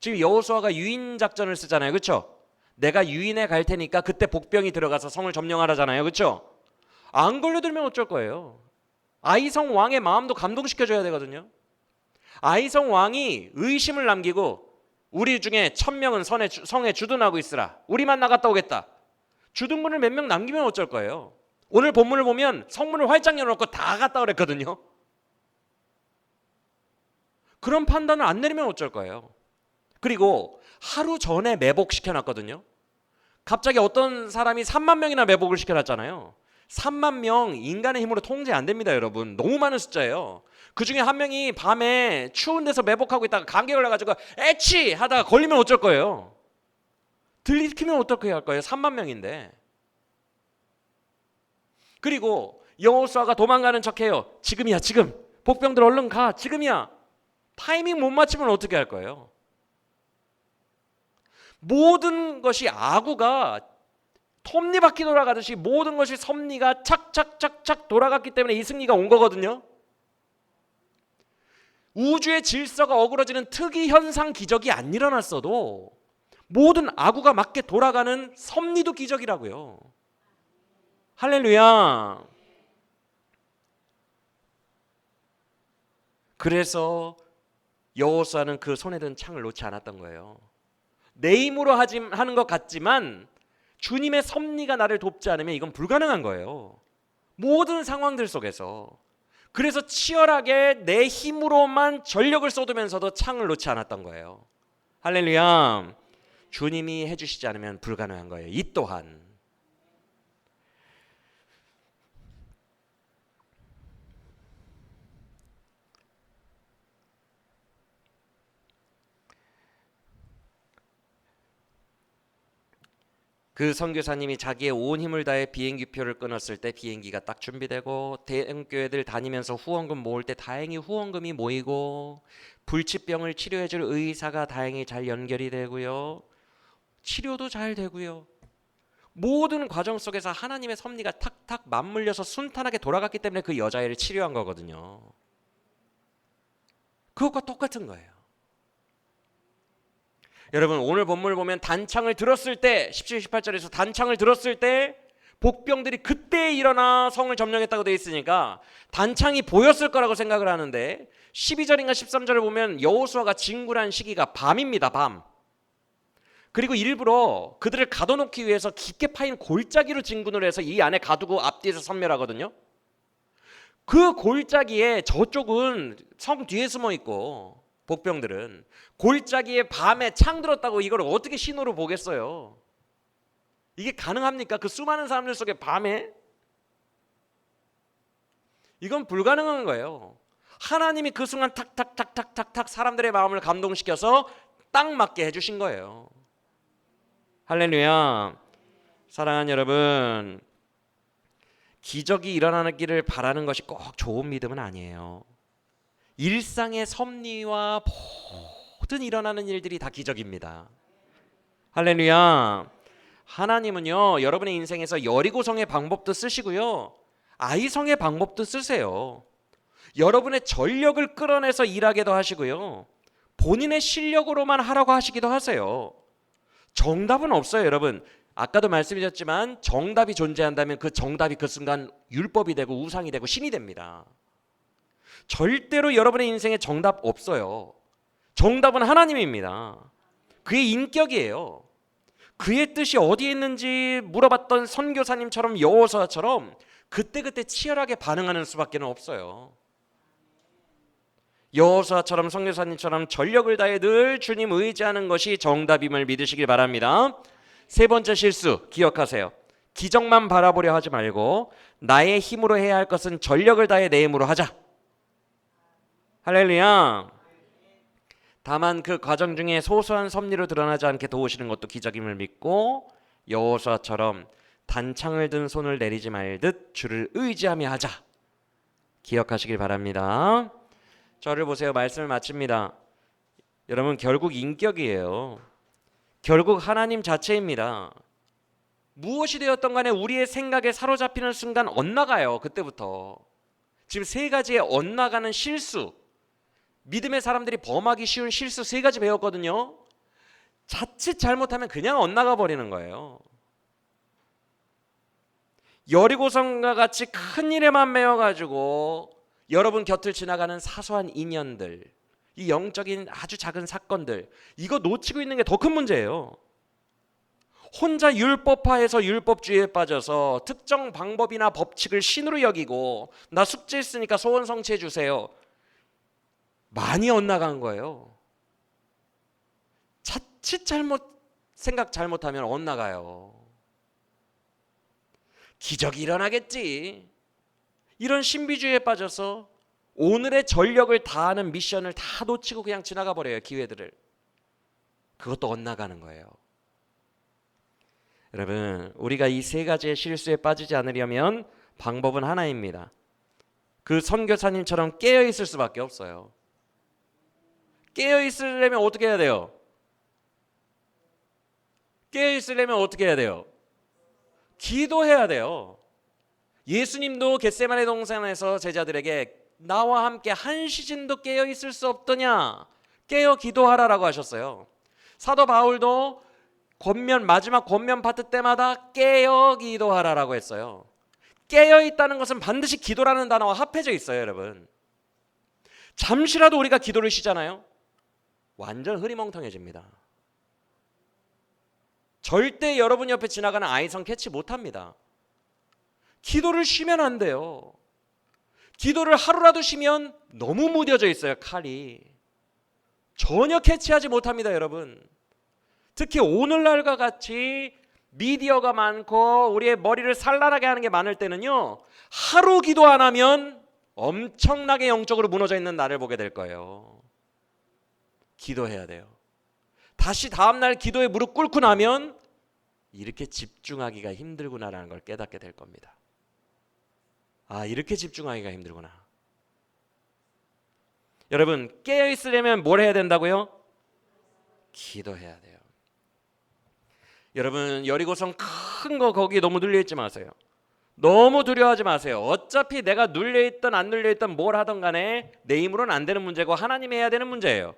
지금 여호수아가 유인 작전을 쓰잖아요. 그렇죠? 내가 유인해 갈 테니까 그때 복병이 들어가서 성을 점령하라잖아요. 그렇죠? 안 걸려들면 어쩔 거예요? 아이성 왕의 마음도 감동시켜줘야 되거든요. 아이성 왕이 의심을 남기고 우리 중에 1000명은 성에 주둔하고 있으라. 우리만 나갔다 오겠다. 주둔군을 몇 명 남기면 어쩔 거예요? 오늘 본문을 보면 성문을 활짝 열어놓고 다 갔다 그랬거든요. 그런 판단을 안 내리면 어쩔 거예요? 그리고 하루 전에 매복시켜놨거든요. 갑자기 어떤 사람이 3만 명이나 매복을 시켜놨잖아요. 3만 명 인간의 힘으로 통제 안 됩니다, 여러분. 너무 많은 숫자예요. 그 중에 한 명이 밤에 추운 데서 매복하고 있다가 감기 걸려가지고 에치 하다가 걸리면 어쩔 거예요? 들이키면 어떻게 할 거예요? 3만 명인데. 그리고 여호수아가 도망가는 척해요. 지금이야, 지금. 복병들 얼른 가. 지금이야. 타이밍 못 맞추면 어떻게 할 거예요? 모든 것이 아구가 톱니바퀴 돌아가듯이 모든 것이 섭리가 착착착착 돌아갔기 때문에 이 승리가 온 거거든요. 우주의 질서가 어그러지는 특이 현상 기적이 안 일어났어도 모든 아구가 맞게 돌아가는 섭리도 기적이라고요. 할렐루야. 그래서 여호수아는 그 손에 든 창을 놓지 않았던 거예요. 내 힘으로 하는 것 같지만 주님의 섭리가 나를 돕지 않으면 이건 불가능한 거예요. 모든 상황들 속에서. 그래서 치열하게 내 힘으로만 전력을 쏟으면서도 창을 놓지 않았던 거예요. 할렐루야. 주님이 해주시지 않으면 불가능한 거예요. 이 또한. 그 선교사님이 자기의 온 힘을 다해 비행기표를 끊었을 때 비행기가 딱 준비되고, 대형교회들 다니면서 후원금 모을 때 다행히 후원금이 모이고, 불치병을 치료해줄 의사가 다행히 잘 연결이 되고요, 치료도 잘 되고요, 모든 과정 속에서 하나님의 섭리가 탁탁 맞물려서 순탄하게 돌아갔기 때문에 그 여자애를 치료한 거거든요. 그것과 똑같은 거예요. 여러분, 오늘 본문을 보면 단창을 들었을 때, 17, 18절에서 단창을 들었을 때 복병들이 그때 일어나 성을 점령했다고 되어 있으니까 단창이 보였을 거라고 생각을 하는데, 12절인가 13절을 보면 여호수아가 진군한 시기가 밤입니다. 밤. 그리고 일부러 그들을 가둬놓기 위해서 깊게 파인 골짜기로 진군을 해서 이 안에 가두고 앞뒤에서 선멸하거든요. 그 골짜기에, 저쪽은 성 뒤에 숨어 있고 복병들은 골짜기에 밤에 창 들었다고 이걸 어떻게 신호로 보겠어요? 이게 가능합니까? 그 수많은 사람들 속에 밤에? 이건 불가능한 거예요. 하나님이 그 순간 탁탁탁탁탁탁 사람들의 마음을 감동시켜서 딱 맞게 해주신 거예요. 할렐루야. 사랑하는 여러분, 기적이 일어나기를 바라는 것이 꼭 좋은 믿음은 아니에요. 일상의 섭리와 모든 일어나는 일들이 다 기적입니다. 할렐루야. 하나님은요, 여러분의 인생에서 여리고성의 방법도 쓰시고요, 아이성의 방법도 쓰세요. 여러분의 전력을 끌어내서 일하게도 하시고요, 본인의 실력으로만 하라고 하시기도 하세요. 정답은 없어요, 여러분. 아까도 말씀드렸지만 정답이 존재한다면 그 정답이 그 순간 율법이 되고 우상이 되고 신이 됩니다. 절대로 여러분의 인생에 정답 없어요. 정답은 하나님입니다. 그의 인격이에요. 그의 뜻이 어디에 있는지 물어봤던 선교사님처럼 여호수아처럼 그때그때 치열하게 반응하는 수밖에 없어요. 여호수아처럼 선교사님처럼 전력을 다해 늘 주님 의지하는 것이 정답임을 믿으시길 바랍니다. 세 번째 실수 기억하세요. 기적만 바라보려 하지 말고 나의 힘으로 해야 할 것은 전력을 다해 내 힘으로 하자. 할렐루야. 다만 그 과정 중에 소소한 섭리로 드러나지 않게 도우시는 것도 기적임을 믿고 여호수아처럼 단창을 든 손을 내리지 말듯 주를 의지하며 하자. 기억하시길 바랍니다. 저를 보세요. 말씀을 마칩니다. 여러분, 결국 인격이에요. 결국 하나님 자체입니다. 무엇이 되었던 간에 우리의 생각에 사로잡히는 순간 엇나가요. 그때부터. 지금 세 가지의 엇나가는 실수, 믿음의 사람들이 범하기 쉬운 실수 세 가지 배웠거든요. 자칫 잘못하면 그냥 엇나가 버리는 거예요. 여리고성과 같이 큰 일에만 매여가지고 여러분 곁을 지나가는 사소한 인연들, 이 영적인 아주 작은 사건들, 이거 놓치고 있는 게 더 큰 문제예요. 혼자 율법화해서 율법주의에 빠져서 특정 방법이나 법칙을 신으로 여기고 나 숙제했으니까 소원 성취해 주세요. 많이 엇나간 거예요. 자칫 생각 잘못하면 엇나가요. 기적이 일어나겠지. 이런 신비주의에 빠져서 오늘의 전력을 다하는 미션을 다 놓치고 그냥 지나가 버려요. 기회들을. 그것도 엇나가는 거예요. 여러분, 우리가 이 세 가지의 실수에 빠지지 않으려면 방법은 하나입니다. 그 선교사님처럼 깨어있을 수밖에 없어요. 깨어있으려면 어떻게 해야 돼요? 깨어있으려면 어떻게 해야 돼요? 기도해야 돼요. 예수님도 겟세마네 동산에서 제자들에게 나와 함께 한 시즌도 깨어있을 수 없더냐? 깨어 기도하라라고 하셨어요. 사도 바울도 마지막 권면 파트 때마다 깨어 기도하라라고 했어요. 깨어 있다는 것은 반드시 기도라는 단어와 합해져 있어요, 여러분. 잠시라도 우리가 기도를 쉬잖아요. 완전 흐리멍텅해집니다. 절대 여러분 옆에 지나가는 아이성 캐치 못합니다. 기도를 쉬면 안 돼요. 기도를 하루라도 쉬면 너무 무뎌져 있어요, 칼이. 전혀 캐치하지 못합니다, 여러분. 특히 오늘날과 같이 미디어가 많고 우리의 머리를 산란하게 하는 게 많을 때는요, 하루 기도 안 하면 엄청나게 영적으로 무너져 있는 나를 보게 될 거예요. 기도해야 돼요. 다시 다음날 기도에 무릎 꿇고 나면 이렇게 집중하기가 힘들구나라는 걸 깨닫게 될 겁니다. 아, 이렇게 집중하기가 힘들구나. 여러분, 깨어있으려면 뭘 해야 된다고요? 기도해야 돼요. 여러분, 여리고성 큰 거 거기 너무 눌려있지 마세요. 너무 두려워하지 마세요. 어차피 내가 눌려있든 안 눌려있든 뭘 하든 간에 내 힘으로는 안 되는 문제고 하나님이 해야 되는 문제예요.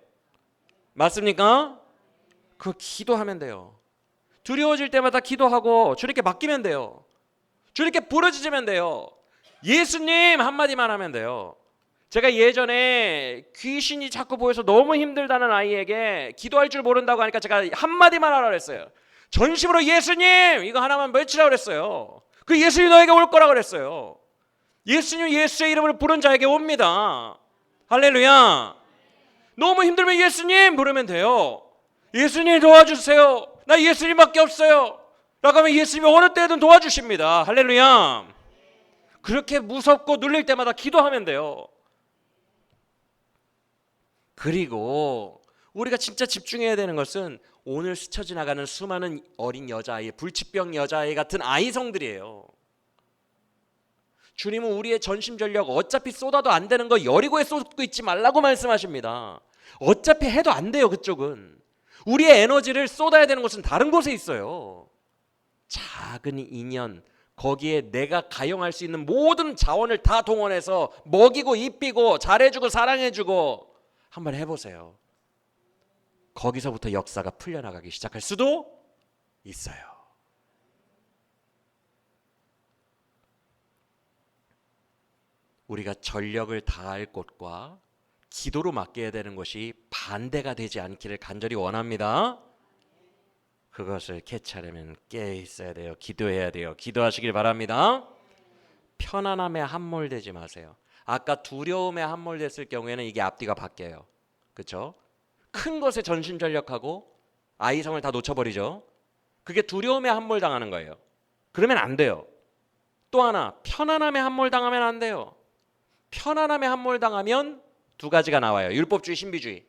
맞습니까? 그 기도하면 돼요. 두려워질 때마다 기도하고 주님께 맡기면 돼요. 주님께 부르짖으면 돼요. 예수님 한마디만 하면 돼요. 제가 예전에 귀신이 자꾸 보여서 너무 힘들다는 아이에게 기도할 줄 모른다고 하니까 제가 한마디만 하라 그랬어요. 전심으로 예수님 이거 하나만 외치라고 그랬어요. 그 예수님 너에게 올 거라고 그랬어요. 예수님 예수의 이름을 부른 자에게 옵니다. 할렐루야. 너무 힘들면 예수님 부르면 돼요. 예수님 도와주세요. 나 예수님밖에 없어요. 라고 하면 예수님이 어느 때든 도와주십니다. 할렐루야. 그렇게 무섭고 눌릴 때마다 기도하면 돼요. 그리고 우리가 진짜 집중해야 되는 것은 오늘 스쳐 지나가는 수많은 어린 여자아이, 불치병 여자아이 같은 아이성들이에요. 주님은 우리의 전심전력 어차피 쏟아도 안 되는 거 여리고에 쏟고 있지 말라고 말씀하십니다. 어차피 해도 안 돼요. 그쪽은. 우리의 에너지를 쏟아야 되는 곳은 다른 곳에 있어요. 작은 인연, 거기에 내가 가용할 수 있는 모든 자원을 다 동원해서 먹이고 입히고 잘해주고 사랑해주고 한번 해보세요. 거기서부터 역사가 풀려나가기 시작할 수도 있어요. 우리가 전력을 다할 곳과 기도로 맡겨야 되는 것이 반대가 되지 않기를 간절히 원합니다. 그것을 캐치하려면 깨어 있어야 돼요. 기도해야 돼요. 기도하시길 바랍니다. 편안함에 함몰되지 마세요. 아까 두려움에 함몰됐을 경우에는 이게 앞뒤가 바뀌어요. 그렇죠? 큰 것에 전심전력하고 아이성을 다 놓쳐버리죠. 그게 두려움에 함몰당하는 거예요. 그러면 안 돼요. 또 하나, 편안함에 함몰당하면 안 돼요. 편안함에 함몰당하면 두 가지가 나와요. 율법주의, 신비주의.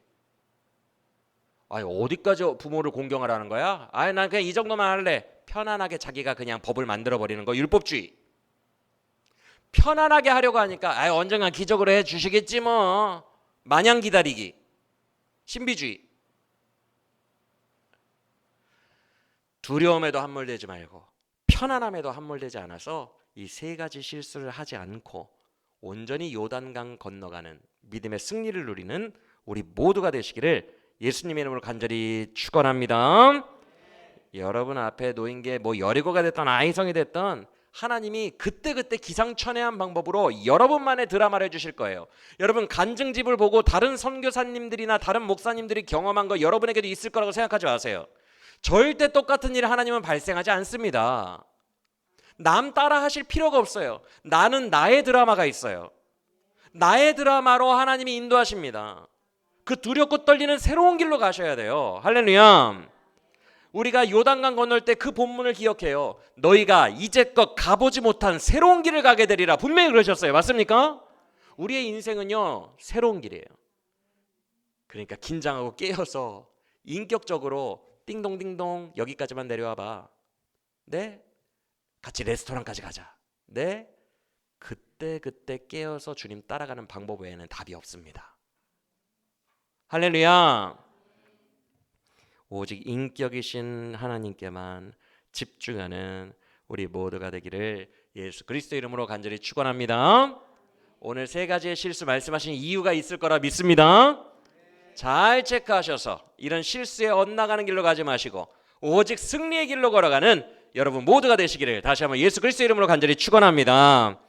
어디까지 부모를 공경하라는 거야? 난 그냥 이 정도만 할래. 편안하게 자기가 그냥 법을 만들어버리는 거, 율법주의. 편안하게 하려고 하니까 언젠간 기적으로 해주시겠지 뭐. 마냥 기다리기, 신비주의. 두려움에도 함몰되지 말고 편안함에도 함몰되지 않아서 이 세 가지 실수를 하지 않고 온전히 요단강 건너가는 믿음의 승리를 누리는 우리 모두가 되시기를 예수님의 이름으로 간절히 축원합니다. 여러분 앞에 놓인 게 뭐 여리고가 됐던 아이성이 됐던 하나님이 그때그때 기상천외한 방법으로 여러분만의 드라마를 해주실 거예요. 여러분 간증집을 보고 다른 선교사님들이나 다른 목사님들이 경험한 거 여러분에게도 있을 거라고 생각하지 마세요. 절대 똑같은 일을 하나님은 발생하지 않습니다. 남 따라 하실 필요가 없어요. 나는 나의 드라마가 있어요. 나의 드라마로 하나님이 인도하십니다. 그 두렵고 떨리는 새로운 길로 가셔야 돼요. 할렐루야. 우리가 요단강 건널 때 그 본문을 기억해요. 너희가 이제껏 가보지 못한 새로운 길을 가게 되리라. 분명히 그러셨어요. 맞습니까? 우리의 인생은요 새로운 길이에요. 그러니까 긴장하고 깨어서 인격적으로 띵동띵동 여기까지만 내려와 봐. 네? 같이 레스토랑까지 가자. 네? 그때 깨어서 주님 따라가는 방법 외에는 답이 없습니다. 할렐루야. 오직 인격이신 하나님께만 집중하는 우리 모두가 되기를 예수 그리스도 이름으로 간절히 축원합니다. 오늘 세 가지의 실수 말씀하신 이유가 있을 거라 믿습니다. 잘 체크하셔서 이런 실수에 엇나가는 길로 가지 마시고 오직 승리의 길로 걸어가는 여러분 모두가 되시기를 다시 한번 예수 그리스도 이름으로 간절히 축원합니다.